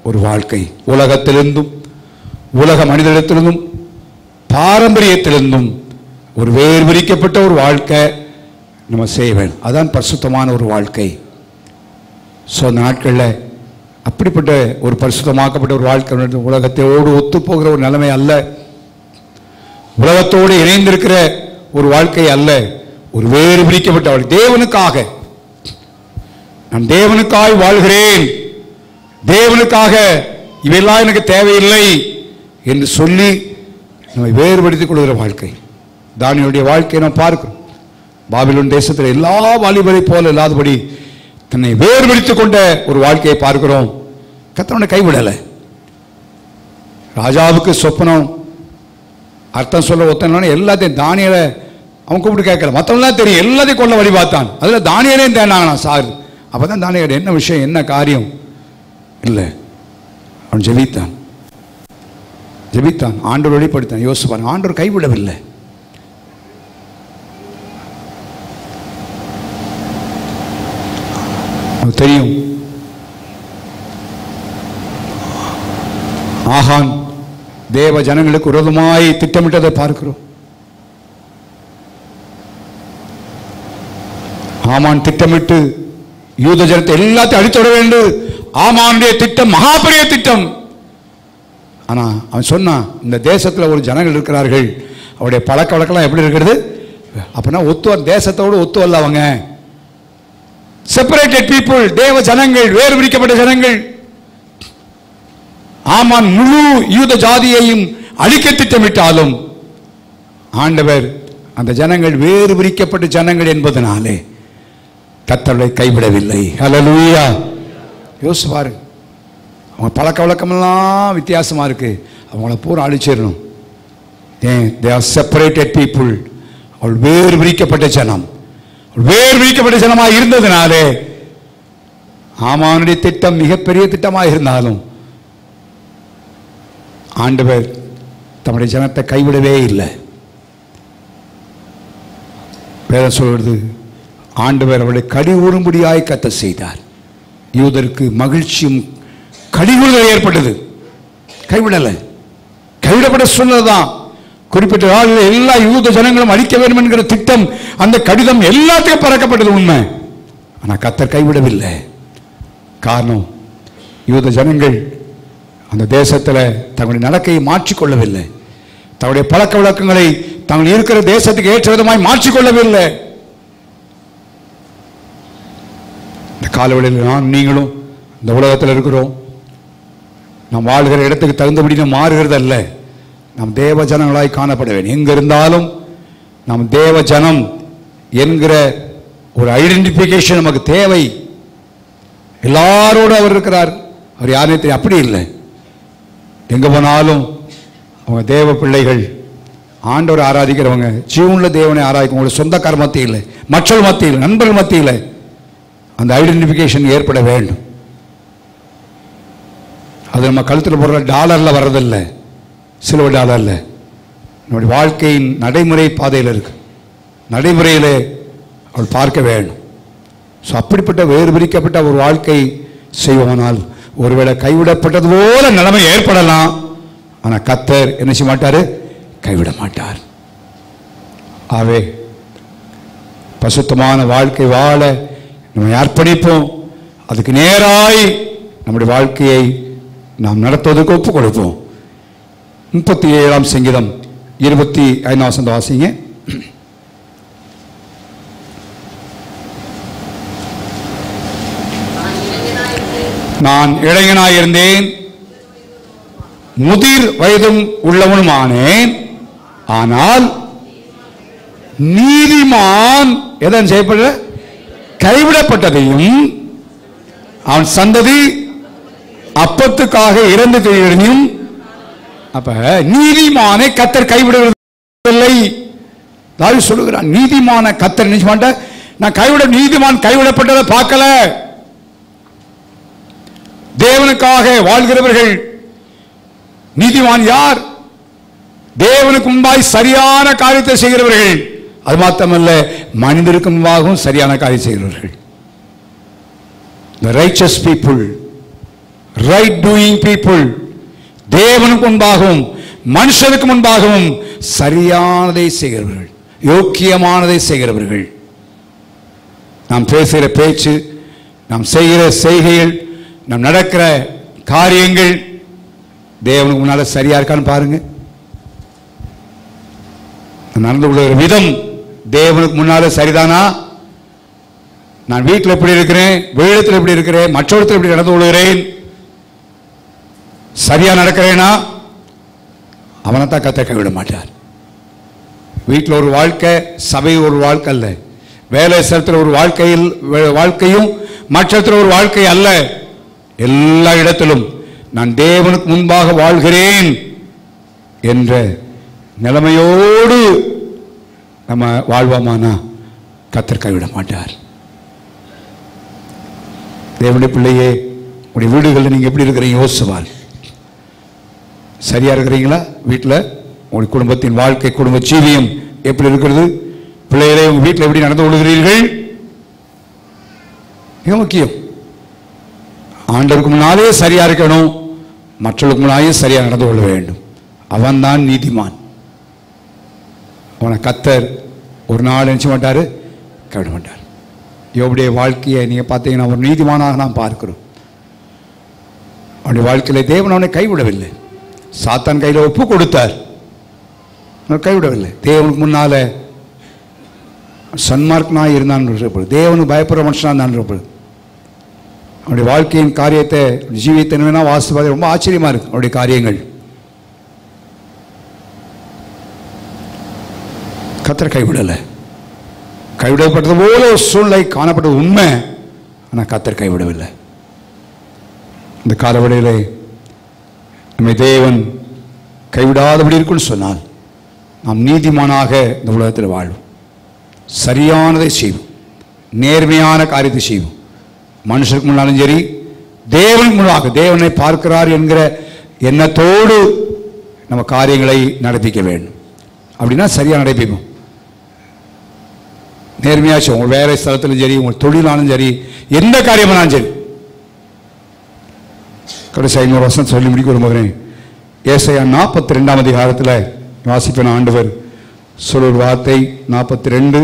ஒரு வாழ்க்கை. உலகத்திலிருந்தும், உலக மனிதனிடத்திலிருந்தும், பாரம்பரியத்திலிருந்தும் ஒரு வேறு பிரிக்கப்பட்ட ஒரு வாழ்க்கை நம்ம செய்ய வேண்டும். அதான் பரிசுத்தமான ஒரு வாழ்க்கை. ஸோ அந்த நாட்களில் அப்படிப்பட்ட ஒரு பரிசுத்தமாக்கப்பட்ட ஒரு வாழ்க்கை உலகத்தோடு ஒத்து போகிற ஒரு நிலைமை அல்ல, உலகத்தோடு இணைந்திருக்கிற ஒரு வாழ்க்கை அல்ல, ஒரு வேறு பிரிக்கப்பட்ட வாழ்க்கை. தேவனுக்காக, நான் தேவனுக்காய் வாழ்கிறேன், தேவனுக்காக இவையெல்லாம் எனக்கு தேவையில்லை என்று சொல்லி நம்மை வேறுபடுத்திக் கொள்கிற வாழ்க்கை. தானியேலுடைய வாழ்க்கையை நாம் பார்க்கிறோம். பாபிலோன் தேசத்தில் எல்லா வாலிபரை போல இல்லாதபடி தன்னை வேறுபடுத்திக் கொண்ட ஒரு வாழ்க்கையை பார்க்கிறோம். கர்த்தர் கைவிடலை. ராஜாவுக்கு சொப்பனம் அர்த்தம் சொல்ல ஒத்தன எல்லாத்தையும் தானியேலை அவன் கூப்பிட்டு கேட்கல, மற்றவங்களாம் தெரியும், எல்லாத்தையும் கொள்ள வழி பார்த்தான். அதில் தானியேலையும் தேனாங்கண்ணா சார். அப்போ தான் தானியேல் என்ன விஷயம், என்ன காரியம் இல்லை, அவன் ஜெபித்தான். ஆண்டவர் வெளிப்படுத்தான். யோசிப்பான், ஆண்டவர் கைவிடவில்லை. தெரியும், ஆகான் தேவ ஜனங்களுக்கு விரோதமாய் திட்டமிட்டதை பார்க்கிறோம். ஆமான் திட்டமிட்டு யூத ஜனத்தை எல்லாத்தையும் அழித்து விட வேண்டும். ஆமானுடைய திட்டம் மகா பெரிய திட்டம். ஆனா அவன் சொன்னான், இந்த தேசத்தில் ஒரு ஜனங்கள் இருக்கிறார்கள், அவருடைய பழக்க வழக்கெல்லாம் எப்படி இருக்கிறது அப்படின்னா தேசத்தோடு ஒத்து அல்ல. அவங்க செப்பரேட்டட் பீப்புள், தேவ ஜனங்கள், வேறு பிரிக்கப்பட்ட ஜனங்கள். ஆமான் முழு யூத ஜாதியையும் அழிக்க திட்டமிட்டாலும் ஆண்டவர் அந்த ஜனங்கள் வேறு பிரிக்கப்பட்ட ஜனங்கள் என்பதனாலே கர்த்தரை கைவிடவில்லை. ஹல்லேலூயா. யோசிப்பாரு, அவங்க பழக்க வழக்கமெல்லாம் வித்தியாசமா இருக்கு, அவங்கள பூரா அழிச்சிடணும். ஏன்? they are separated people. அவள் வேறு பிரிக்கப்பட்ட ஜனம், வேறு பிரிக்கப்பட்ட ஜனமாக இருந்ததுனாலே ஆமானுடைய திட்டம் மிகப்பெரிய திட்டமாக இருந்தாலும் ஆண்டவர் தம்முடைய ஜனத்தை கைவிடவே இல்லை. வேதம் சொல்வது, ஆண்டவர் அவருடைய கடி ஊறும்படியாய் கர்த்தர் செய்தார். யூதருக்கு மகிழ்ச்சியும் கடிவுறுதல் ஏற்பட்டது. கைவிடலை, கைவிடப்பட்ட சொன்னதுதான். குறிப்பிட்ட நாளில் எல்லா யூத ஜனங்களும் அழிக்க வேண்டும் என்கிற திட்டம், அந்த கடிதம் எல்லாத்தையும் பறக்கப்பட்டது உண்மை. ஆனால் கர்த்தர் கைவிடவில்லை. காரணம், யூத ஜனங்கள் அந்த தேசத்தில் தங்களுடைய நடக்கையை மாற்றிக்கொள்ளவில்லை, தங்களுடைய பழக்க வழக்கங்களை தாங்கள் இருக்கிற தேசத்துக்கு ஏற்ற விதமாய் மாற்றிக்கொள்ளவில்லை. இந்த காலவெளியில் நான் நீங்களும் இந்த உலகத்தில் இருக்கிறோம். நாம் வாழ்கிற இடத்துக்கு தகுந்தபடி நாம் மாறுகிறது அல்ல, நாம் தேவ ஜனங்களாய் காணப்பட வேண்டும். எங்க இருந்தாலும் நாம் தேவ ஜனம் என்கிற ஒரு ஐடென்டிபிகேஷன் நமக்கு தேவை. எல்லாரோடு அவர் இருக்கிறார், அவர் யாரையும் தெரியும் அப்படி இல்லை. எங்க போனாலும் அவங்க தேவ பிள்ளைகள், ஆண்டவர் ஆராதிக்கிறவங்க, ஜீவனுள்ள தேவனை ஆராதிக்கும். உங்களுக்கு சொந்தக்கார மத்தியில், மற்றவர்கள் மத்தியில், நண்பர்கள் மத்தியில் அந்த ஐடென்டிபிகேஷன் ஏற்பட வேண்டும். அது நம்ம கழுத்தில் போடுற டாலரில் வர்றதில்லை, சிலுவை டாலரில். நம்முடைய வாழ்க்கையின் நடைமுறை பாதையில் இருக்கு, நடைமுறையில் அவள் பார்க்க வேண்டும். ஸோ அப்படிப்பட்ட வேறு பிரிக்கப்பட்ட ஒரு வாழ்க்கை செய்வோனால் ஒருவேளை கைவிடப்பட்டது போல நிலைமை ஏற்படலாம். ஆனால் கர்த்தர் என்ன செய்ய மாட்டார்? கைவிட மாட்டார். ஆவே பசுத்தமான வாழ்க்கை வாழ நம்ம அர்ப்பணிப்போம். அதுக்கு நேராய் நம்முடைய வாழ்க்கையை நாம் நடத்துவதற்கு ஒப்புக் கொடுப்போம். 37ஆம் சங்கீதம் 25ஆம் வசனம் வாசிங்க. நான் இளைஞனாயிருந்தேன், முதிர் வயதும் உள்ளவனுமானேன், ஆனால் நீதிமான் எதன் செய்யப்பட கைவிடப்பட்டதையும் அவன் சந்ததி அப்பத்துக்காக இறந்து தெரியும். அப்ப நீதிமானை கர்த்தர் கைவிடவில்லை. தாவீது சொல்லுகிறான், நீதிமான கர்த்தர் நினைச்ச மாட்ட, நான் நீதிமான் கைவிடப்பட்டதை பார்க்கல. தேவனுக்காக வாழ்கிறவர்கள் நீதிமான் யார்? தேவனுக்கு முன்பாய் சரியான காரியத்தை செய்கிறவர்கள். அது மாத்திரமல்ல, மனிதருக்கு முன்பாகவும் சரியான காரியம் செய்கிறவர்கள். The righteous people, right doing people, தேவனுக்கு முன்பாகவும் மனுஷனுக்கு முன்பாகவும் சரியானதை செய்கிறவர்கள், யோக்கியமானதை செய்கிறவர்கள். நாம் பேசுகிற பேச்சு, நாம் செய்கிற செய்கைகள், நாம் நடக்கிற காரியங்கள் தேவனுக்கு முன்னால சரியா இருக்கான்னு பாருங்க. நடந்து கொள்கிற விதம் தேவனுக்கு முன்னால சரிதானா? நான் வீட்டில் எப்படி இருக்கிறேன், வெளியிடத்தில் எப்படி இருக்கிறேன், மற்றவர்கள் எப்படி நடந்து கொள்கிறேன், சரியா நடக்கிறேனா? அவனைத்தான் கர்த்தர் கைவிட மாட்டார். வீட்டில் ஒரு வாழ்க்கை, சபை ஒரு வாழ்க்கை அல்ல. வேலை ஸ்தலத்தில் ஒரு வாழ்க்கையும் மற்றத்தில் ஒரு வாழ்க்கை அல்ல. எல்லா இடத்திலும் நான் தேவனுக்கு முன்பாக வாழ்கிறேன் என்ற நிலைமையோடு நம்ம வாழ்வோமானா கர்த்தர் கைவிட மாட்டார். தேவனுடைய பிள்ளையே, உங்களுடைய வீடுகளில் நீங்கள் எப்படி இருக்கிறீங்க யோசிச்சுவார். சரியா இருக்கிறீங்களா? வீட்டில் உங்களுடைய குடும்பத்தின் வாழ்க்கை, குடும்ப ஜீவியம் எப்படி இருக்கிறது? பிள்ளைகளை உங்கள் வீட்டில் எப்படி நடந்து கொள்கிறீர்கள்? மிக முக்கியம். ஆண்டவருக்கு முன்னாலே சரியா இருக்கணும், மற்றவர்களுக்கு முன்னாலே சரியா நடந்து கொள்ள வேண்டும். அவன் தான் நீதிமான். அவனை கர்த்தர் ஒரு நாள் நினைச்ச மாட்டாரு, கைவிட மாட்டார். யோபுடைய வாழ்க்கையை நீங்கள் பார்த்தீங்கன்னா ஒரு நீதிமானாக நாம் பார்க்கிறோம். அவனுடைய வாழ்க்கையில் தேவன் அவனை கைவிடவில்லை. சாத்தான் கையில் ஒப்பு கொடுத்தார், அவனை கைவிடவில்லை. தேவனுக்கு முன்னால் சன்மார்க்கனாக இருந்தான், தேவனுக்கு பயப்படுற மனுஷனாக இருந்தான். அவனுடைய வாழ்க்கையின் காரியத்தை ஜீவித்தனா வாசிப்பது ரொம்ப ஆச்சரியமாக இருக்கு. அவருடைய காரியங்கள் கர்த்தர் கைவிடலை. கைவிடப்பட்டது போல ஒரு சூழ்நிலை காணப்பட்டது உண்மை, ஆனால் கர்த்தர் கைவிடவில்லை. இந்த காலவெளியிலே நம்மை தேவன் கைவிடாதபடி இருக்குன்னு சொன்னால் நாம் நீதிமானாக இந்த உலகத்தில் வாழ்வோம், சரியானதை செய்வோம், நேர்மையான காரியத்தை செய்வோம். மனுஷருக்கு முன்னாலும் சரி, தேவனுக்கு முன்னாக தேவனை பார்க்கிறார் என்கிற எண்ணத்தோடு நம்ம காரியங்களை நடப்பிக்க வேண்டும். அப்படின்னா சரியாக நடப்பிப்போம். நேர்மையாச்சும் உங்கள் வேலை ஸ்தலத்திலும் சரி, உங்கள் தொழிலாலும் சரி, எந்த காரியமானாலும் சரி. கடைசி 500 வருஷம் சொல்லி முடிக்க விரும்புகிறேன். ஏசாயா 42ஆம் அதிகாரத்தில் வாசிப்பேன். ஆண்டவர் சொல்ல ஒரு வார்த்தை 42:16.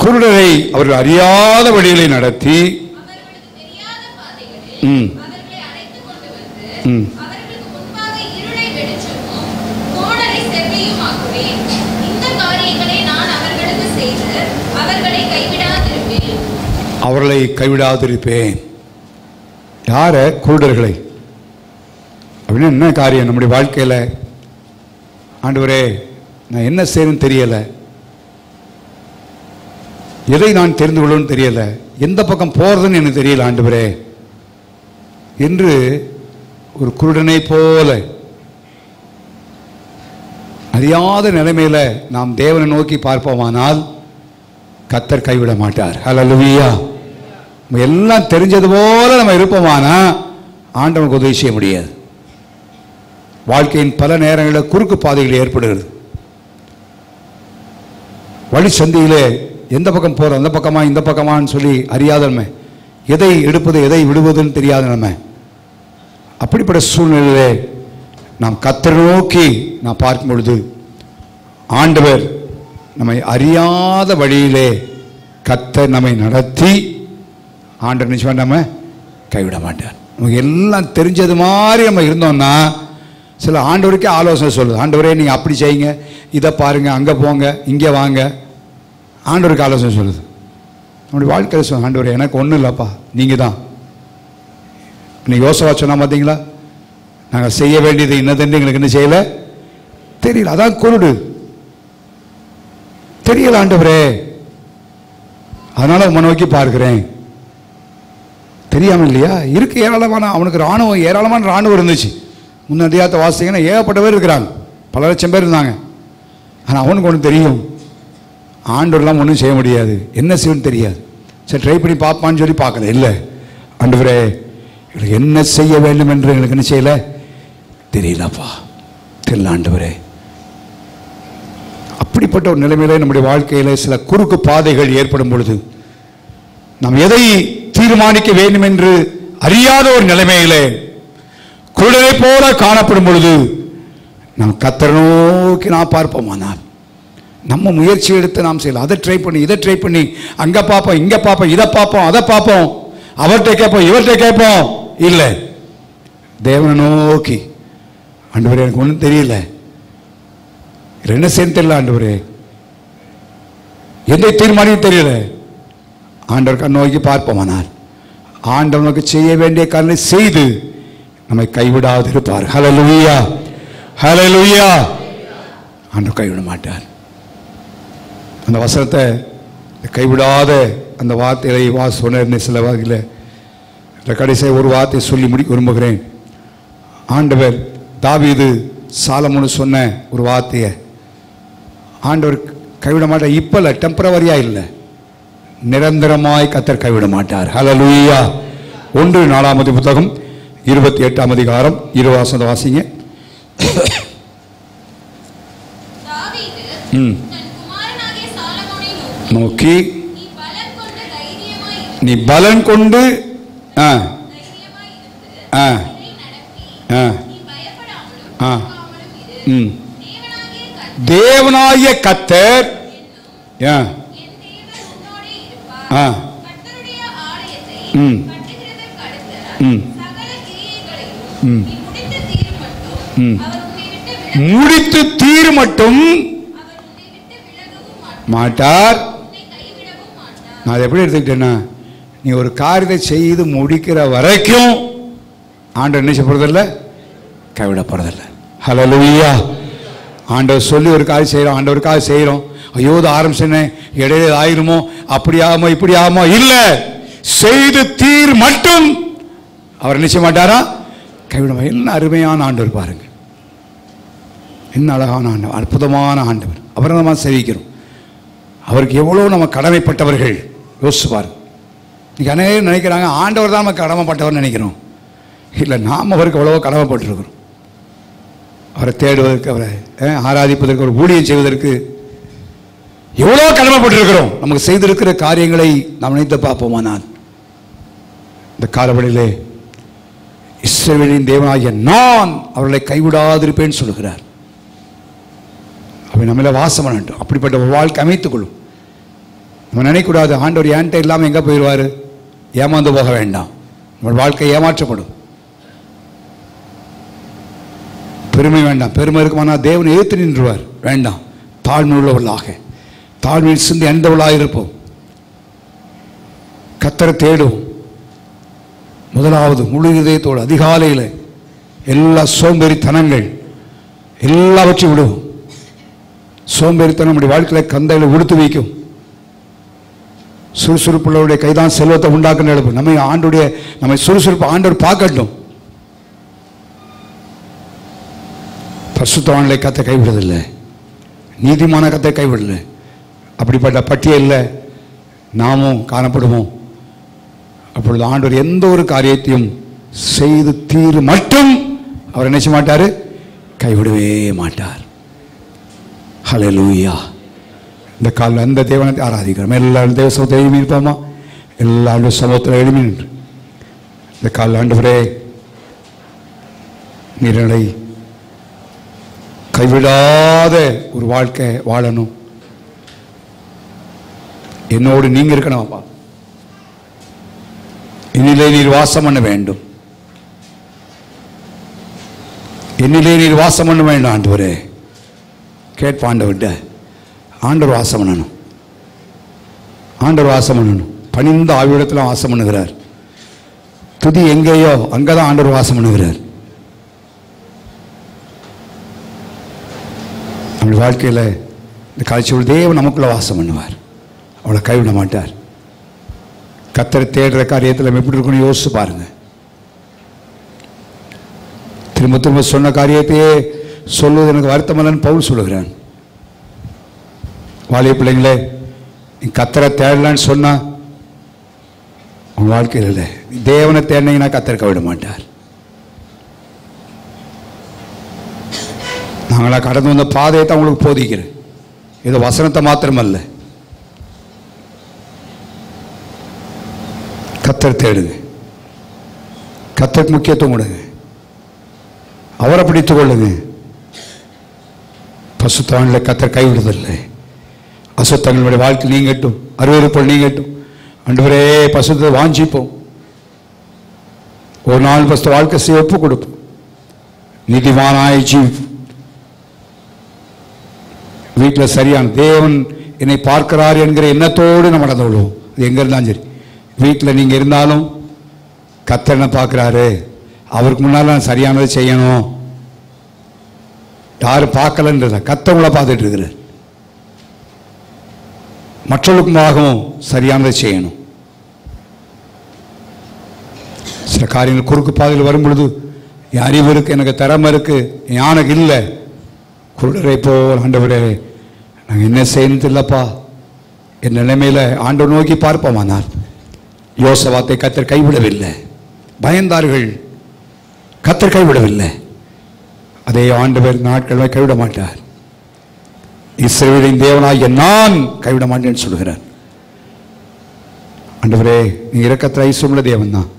குருடரை அவர்கள் அறியாத வழியிலே நடத்தி அவர்களை கைவிடாதிருப்பேன். யார? குருடர்களை. அப்படின்னா என்ன காரியம்? நம்முடைய வாழ்க்கையில் ஆண்டவரே நான் என்ன செய்யணும்னு தெரியலை, எதை நான் தெரிந்து கொள்ளணும்னு தெரியலை, எந்த பக்கம் போகிறதுன்னு எனக்கு தெரியல ஆண்டவரே என்று ஒரு குருடனை போல அறியாத நிலைமையில் நாம் தேவனை நோக்கி பார்ப்போமானால் கர்த்தர் கைவிட மாட்டார். ஹல்லேலூயா. நம்ம எல்லாம் தெரிஞ்சது போல நம்ம இருப்போமானா ஆண்டவனுக்கு உதவி செய்ய முடியாது. வாழ்க்கையின் பல நேரங்களில் குறுக்கு பாதைகள் ஏற்படுகிறது. வழி சந்தியிலே எந்த பக்கம் போகிறோம், அந்த பக்கமா இந்த பக்கமான்னு சொல்லி அறியாத நம்ம, எதை எடுப்பது எதை விடுவதுன்னு தெரியாத நம்ம, அப்படிப்பட்ட சூழ்நிலையிலே நாம் கர்த்தரை நோக்கி நாம் பார்க்கும் பொழுது ஆண்டவர் நம்மை அறியாத வழியிலே கர்த்தர் நம்மை நடத்தி ஆண்டவர் நிச்சயம் நம்ம கைவிட மாட்டார். நமக்கு எல்லாம் தெரிஞ்சது மாதிரி நம்ம இருந்தோம்னா சில ஆண்டவருக்கே ஆலோசனை சொல்லுது. ஆண்டவரே நீங்கள் அப்படி செய்யுங்க, இதை பாருங்கள், அங்கே போங்க, இங்கே வாங்க, ஆண்டவருக்கு ஆலோசனை சொல்லுது. நம்முடைய வாழ்க்கையில் சொல்ல ஆண்டவரே எனக்கு ஒன்றும் இல்லைப்பா, நீங்கள் தான். நீங்கள் யோசனை சொன்னால் பார்த்தீங்களா, நாங்கள் செய்ய வேண்டியது என்னதுன்னு எங்களுக்கு என்ன செய்யலை தெரியல. அதான் குருடு, தெரியல ஆண்டவரே, அதனால உன்னை நோக்கி பார்க்கிறேன். தெரியாமல் இல்லையா இருக்கு. ஏராளமான அவனுக்கு ராணுவம், ஏராளமான ராணுவம் இருந்துச்சு. முன்னதிகாரத்தை வாசிங்கன்னா ஏகப்பட்ட பேர் இருக்கிறாங்க, பல லட்சம் பேர் இருந்தாங்க. ஆனால் அவனுக்கு ஒன்று தெரியும், ஆண்டவரெல்லாம் ஒன்றும் செய்ய முடியாது, என்ன செய்யணும்னு தெரியாது. சரி ட்ரை பண்ணி பார்ப்பான்னு சொல்லி பார்க்கல. இல்லை ஆண்டவரே எங்களுக்கு என்ன செய்ய வேண்டும் என்று எங்களுக்கு என்ன செய்யலை தெரியலப்பா, தெரியல ஆண்டவரே. அப்படிப்பட்ட ஒரு நிலைமையில நம்முடைய வாழ்க்கையில் சில குறுக்கு பாதைகள் ஏற்படும் பொழுது நாம் எதை தீர்மானிக்க வேண்டும் என்று அறியாத ஒரு நிலைமையிலே குருடனை போல காணப்படும் பொழுது நாம் கர்த்தரை நோக்கி நாம் பார்ப்போமானால் நம்ம முயற்சி எடுத்து நாம் செய்யலாம். அதை ட்ரை பண்ணி இதை ட்ரை பண்ணி அங்கே பார்ப்போம், இங்கே பார்ப்போம், இதை பார்ப்போம், அதை பார்ப்போம், அவர்கிட்ட கேட்போம், இவர்கிட்ட கேட்போம். இல்லை, தேவனை நோக்கி ஆண்டவரே எனக்கு ஒன்றும் தெரியல, என்ன செய்ய தெரியல ஆண்டவரே, எந்த தீர்மானம் தெரியல, ஆண்டவர் நோக்கி பார்ப்போமானால் ஆண்டவனுக்கு செய்ய வேண்டிய காரணத்தை செய்து நம்மை கைவிடாது இருப்பார். ஹல்லேலூயா, ஹல்லேலூயா. ஆண்டவர் கைவிட மாட்டார். அந்த வசனத்தை கைவிடாத அந்த வார்த்தையை சொன்ன சில வகையில் கடைசியாக ஒரு வார்த்தை சொல்லி முடிக்க விரும்புகிறேன். ஆண்டவர் தாவீது சாலமோனு சொன்ன ஒரு வார்த்தையை ஆண்டவர் கைவிட மாட்டார். இப்போ இல்லை, டெம்பரவரியாக இல்லை, நிரந்தரமாய் கர்த்தர் கைவிட மாட்டார். ஹல்லேலூயா. 1 புத்தகம் 28ஆம் அதிகாரம் 20 வாசிங்க. நோக்கி நீ பலன் கொண்டு தேவனாகிய கர்த்தர் முடித்து தீர் மட்டும் மாட்டார். நான் அதை எப்படி எடுத்துக்கிட்டேன்னா, நீ ஒரு காரியத்தை செய்து முடிக்கிற வரைக்கும் ஆண்டவர் என்ன செய்ய போறதில்லை, கைவிட போறதில்லை. ஹல்லேலூயா. ஆண்டவர் சொல்லி ஒரு காரியம் செய்கிறோம், ஆண்டவருக்காக செய்கிறோம். ஐயோ இது ஆரம்பிச்சேன், இடையில ஆயிருமோ, அப்படி ஆகுமோ இப்படி ஆகுமோ, இல்லை, செய்து தீர் மட்டும் அவர் நிச்சய மாட்டாரா, கைவிட. என்ன அருமையான ஆண்டவர் பாருங்க, என்ன அழகான ஆண்டவர், அற்புதமான ஆண்டவர். அவரை நம்ம சேவிக்கிறோம். அவருக்கு எவ்வளோ நம்ம கடமைப்பட்டவர்கள் யோசிச்சு பாருங்க. இன்னைக்கு அநேகம் நினைக்கிறாங்க ஆண்டவர் தான் நம்ம கடமைப்பட்டவர் நினைக்கிறோம். இல்லை, நாம் அவருக்கு எவ்வளவோ கடமைப்பட்டிருக்கிறோம். அவரை தேடுவதற்கு, அவரை ஆராதிப்பதற்கு, அவர் ஊழியம் செய்வதற்கு எவ்வளோ கடமைப்பட்டிருக்கிறோம். நமக்கு செய்திருக்கிற காரியங்களை நாம் நினைத்து பார்ப்போமானால், இந்த காலவெளியிலே இஸ்ரவேலின் தேவனாகிய நான் அவர்களை கைவிடாதிருப்பேன்னு சொல்லுகிறார். அவன் நம்மள வாசம் பண்ணட்டும். அப்படிப்பட்ட ஒரு வாழ்க்கை அமைத்துக்கொள்ளும். நம்ம நினைக்கூடாது ஆண்டவர் ஏன்ட்ட இல்லாமல் எங்கே போயிடுவார், ஏமாந்து போக வேண்டாம். நம்ம வாழ்க்கை ஏமாற்றப்படும். பெருமை வேண்டாம். பெருமை இருக்குமானால் தேவனை எதிர்த்து நின்றுவார். வேண்டாம். தாழ்மை உள்ளவர்களாக, தாழ்மையில் சிந்தி அணிந்தவர்களாக இருப்போம். கர்த்தரை தேடும். முதலாவது முழு இதயத்தோடு அதிகாலையில் எல்லா சோம்பேறித்தனங்கள் எல்லாவற்றையும் விடுவோம். சோம்பேறித்தனம் நம்முடைய வாழ்க்கையில் கந்தையில் உடுத்து வைக்கும். சுறுசுறுப்புள்ளவருடைய கைதான் செல்வத்தை உண்டாக்குன்னு எழுப்பும். நம்மை சுறுசுறுப்பு ஆண்டவர் பார்க்கட்டும். பரிசுத்தவான்களை கத்தை கைவிடுறதில்லை, நீதிமான கத்தை கைவிடலை. அப்படிப்பட்ட பட்டியலில் நாமும் காணப்படுவோம். அப்பொழுது ஆண்டவர் எந்த ஒரு காரியத்தையும் செய்து தீர் மட்டும் அவர் நினைச்ச மாட்டார், கைவிடவே மாட்டார். ஹல்லேலூயா. இந்த காலில் அந்த தேவனை ஆராதிக்கிறோம். எல்லாரும் தேவ சமூகத்தில் எழுப்பி இருப்போமா? எல்லாரும் சமூகத்தில் எழுப்பி நின்று இந்த காலில் ஆண்டவரே நீரலை கைவிடாத ஒரு வாழ்க்கை வாழணும். என்னோடு நீங்க இருக்கணும். என்னிலே நீர் வாசம் பண்ண வேண்டும். என்னிலே நீர் வாசம் பண்ண வேண்டும். ஆண்டவரே கேட்பாண்டவிட்ட ஆண்டவர் வாசம் பண்ணணும். ஆண்டவர் வாசம் பண்ணணும். பணிந்த ஆவிடத்தில் வாசம் பண்ணுகிறார். துதி எங்கேயோ அங்கதான் ஆண்டவர் வாசம் பண்ணுகிறார். நம்முடைய வாழ்க்கையில் இந்த காட்சியோடு தேவன் நமக்குள்ள வாசம் பண்ணுவார். அவளை கைவிட மாட்டார். கர்த்தரை தேடுற காரியத்தில் எப்படி இருக்கணும் யோசிச்சு பாருங்க. திரும்ப திரும்ப சொன்ன காரியத்தையே சொல்லுவது எனக்கு வருத்தமல்லன்னு பவுல் சொல்லுகிறான். வாலிய பிள்ளைங்களே, நீ கர்த்தரை தேடலான்னு சொன்னா உங்க வாழ்க்கையில் இல்லை. தேவனை தேடினீங்கன்னா கர்த்தரை கைவிட மாட்டார். நாங்களா கடந்து வந்த பாதையை தான் உங்களுக்கு போதிக்கிறேன். ஏதோ வசனத்தை மாத்திரமல்ல. கர்த்தரை தேடுங்க. கர்த்தருக்கு முக்கியத்துவம் கொடுங்க. அவரை பிடித்துக் கொள்ளுங்க. பசுத்தானில் கர்த்தர் கைவிடுவதில்லை. அசுத்தங்களுடைய வாழ்க்கை நீங்கட்டும், அருவருப்போல் நீங்கட்டும். ஆண்டவரே பசுத்தை வாஞ்சிப்போம். ஒரு நாள் பசு வாழ்க்கை செய்ய ஒப்பு கொடுப்போம். நீதிமானாய் ஜீவிப்போம். வீட்டில் சரியான தேவன் என்னை பார்க்கிறார் என்கிற எண்ணத்தோடு நம்ம நடந்து கொள்வோம். அது எங்கே இருந்தாலும் சரி. வீட்டில் நீங்கள் இருந்தாலும் கர்த்தர் என்ன பார்க்குறாரு, அவருக்கு முன்னால் நான் சரியானதை செய்யணும். யாரும் பார்க்கலன்றத கர்த்தர் பார்த்துட்டு இருக்கிறார். மற்றவர்களுக்குமாகவும் சரியானதை செய்யணும். சில காரியங்கள் குறுக்கு பாதையில் வரும் பொழுது என் அறிவு இருக்கு, எனக்கு திறமை இருக்கு, ஞானம் இல்லை, குருடரை போல் ஆண்டவரே நாங்கள் என்ன செய்யணும் இல்லப்பா என் நிலைமையில் ஆண்டவர் நோக்கி பார்ப்போமானார். யோசபாத்தை கர்த்தர் கைவிடவில்லை. பயந்தார்கள், கர்த்தர் கைவிடவில்லை. அதே ஆண்டவர் நாட்கள் கைவிட மாட்டார். இஸ்ரவேலின் தேவனாகிய நான் கைவிட மாட்டேன்னு சொல்கிறார். ஆண்டவரே நீ இரக்கத்தில் ஐஸ்வர்யமுள்ள தேவன் தான்.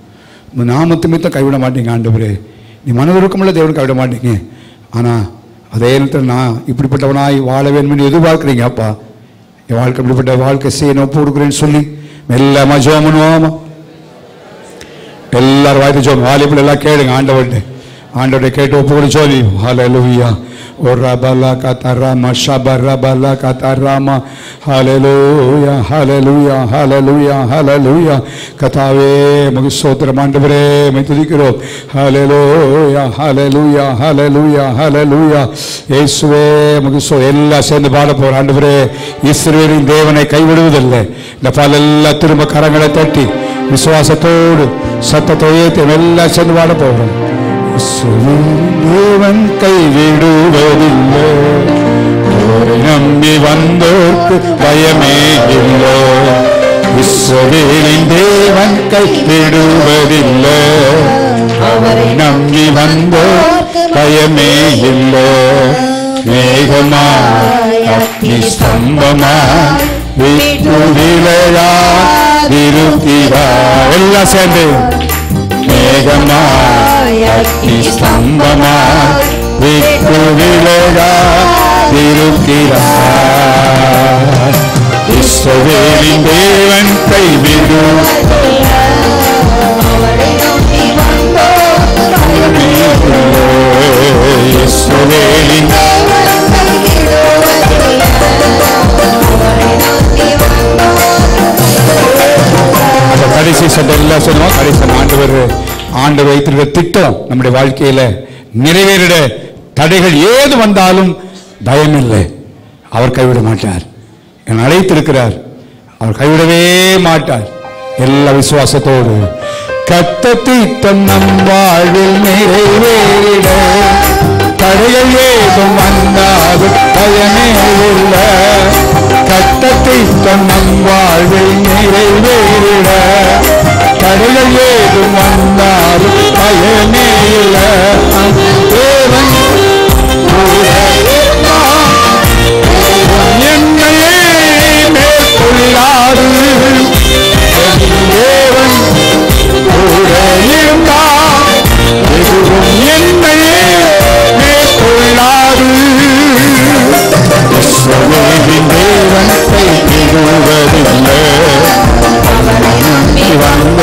நாமத்து மித்த கைவிட மாட்டீங்க. ஆண்டவரே நீ மனதுருக்கமுள்ள தேவன் கைவிட மாட்டீங்க. ஆனால் அதே நேரத்தில் நான் இப்படிப்பட்டவனாய் வாழ வேண்டும் என்று எதிர்பார்க்குறீங்க. அப்பா என் வாழ்க்கை இப்படிப்பட்ட வாழ்க்கை செய்ய ஒப்பு கொடுக்குறேன்னு சொல்லி மெல்லமா ஜெபம் பண்ணுவோமா? எல்லாரும் வாய்த்து ஜெபம். வாலிபுல் எல்லாம் கேளுங்க, ஆண்டவர்கிட்ட கேட்டு ஒப்பு கொடுத்து சொல்லி. ஹல்லேலூயா. ஒரபலா கதராமா ஷபரபலா கதராமா. ஹல்லேலூயா ஹல்லேலூயா ஹல்லேலூயா ஹல்லேலூயா. கர்த்தாவே உமக்கு ஸ்தோத்திரம் ஆண்டவரே, உம்மை துதிக்கிறோம். ஹல்லேலூயா ஹல்லேலூயா ஹல்லேலூயா ஹல்லேலூயா. இயேசுவே உமக்கு எல்லாம் சேர்ந்து பாட போறோம். ஆண்டவரே, இஸ்ரவேலின் தேவனை கைவிடுவதில்லை. இந்த பாலெல்லாம் திரும்ப கரங்களை தட்டி விசுவாசத்தோடு சத்தத்தை ஏற்றி எல்லாம் சேர்ந்து பாட போகிறோம். தேவன் கைவிடுவதில்லை, நம்பி வந்தோர்க்கு பயமே இல்லை. இஸ்ரவேலின் தேவன் கைவிடுவதில்லை, அவரை நம்பி வந்தோர்க்கு பயமே இல்லை. மேகமாய் அக்னி ஸ்தம்பமாய் விழுகிறார். எல்லாம் சேர்ந்து மேகமாய் அக்னி ஸ்தம்பமாய் விழுகிறார். இஸ்ரவேலின் தேவன் கைவிடுவதில்லை, இஸ்ரவேலின் கடைசி சட்டை எல்லாம் சொல்லுவோம். கடைசி ஆண்டவர் வைத்திருக்கிற திட்டம் நம்முடைய வாழ்க்கையில நிறைவேறிட தடைகள் ஏது வந்தாலும் பயமில்லை. அவர் கைவிட மாட்டார். என்னை அழைத்திருக்கிறார், அவர் கைவிடவே மாட்டார். எல்லா விசுவாசத்தோடு கர்த்தர் திட்டம் நம் வாழ்வில் நிறைவேறிட தடைகள் ஏதும் வந்தாலும் பயமே இல்லை. கர்த்தர் திட்டம் நம் வாழ்வில் நிறைவேறிட தடைகள் ஏதும் வந்தாலும் பயமே இல்லை. தேவன் என்னையே மேற்கொள்ளாது, தேவன் கூட இருந்தார் எதுவும் என்னையே மேற்கொள்ளாது. இஸ்ரவேலின் தேவன் கைவிடுவதில்லை, வந்த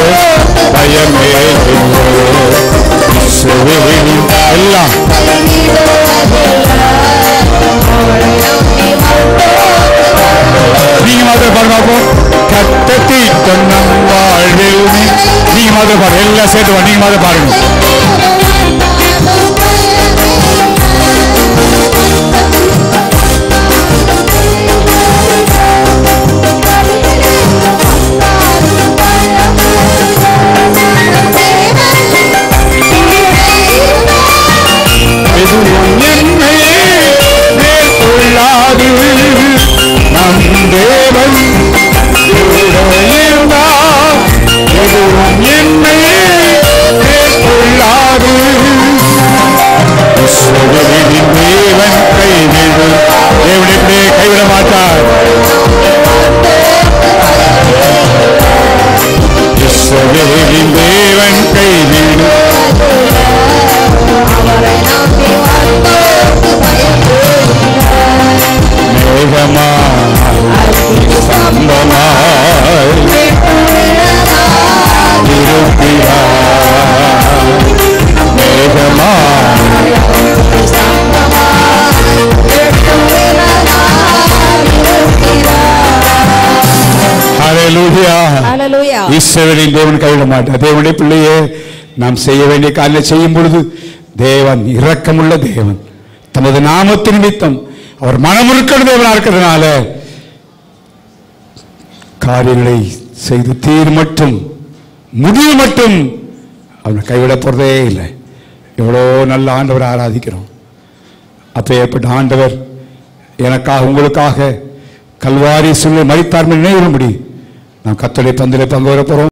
பயமே இல்லை. இஸ்ரவேலின் எல்லாம் நீங்க மாதிரி பாருங்க. கர்த்தர் திட்டம் நம் வாழ்வில் நீங்க மாதிரி பாருங்க. எல்லாம் சேர்த்து நீங்க மாதிரி பாருங்க. நம் தேவன் எதுவும் என்னையே மேற்கொள்ளாது. இஸ்ரவேலின் தேவன் கைவிடு. தேவன் எப்படியே கைவிட மாட்டார். இஸ்ரவேலின் தேவன் கைவிடு. இஸ்ரவேலின் தேவன் கைவிட மாட்டார். தேவனுடைய பிள்ளையே, நாம் செய்ய வேண்டிய காரியங்களை செய்யும் பொழுது தேவன் இரக்கமுள்ள தேவன். தமது நாமத்தின் நிமித்தம் அவர் மனமுறுக்கிற தேவனா இருக்கிறதுனால காரியங்களை செய்து தீர் மட்டும் முடிவு மட்டும் அவனை கைவிட போறதே இல்லை. எவ்வளோ நல்ல ஆண்டவரை ஆராதிக்கிறோம். அப்பேற்பட்ட ஆண்டவர் எனக்காக உங்களுக்காக கல்வாரி சிலுவையில் மரித்தார் நினைவும்படி நாம் கர்த்தருடைய பந்திலே பங்கு வர போறோம்.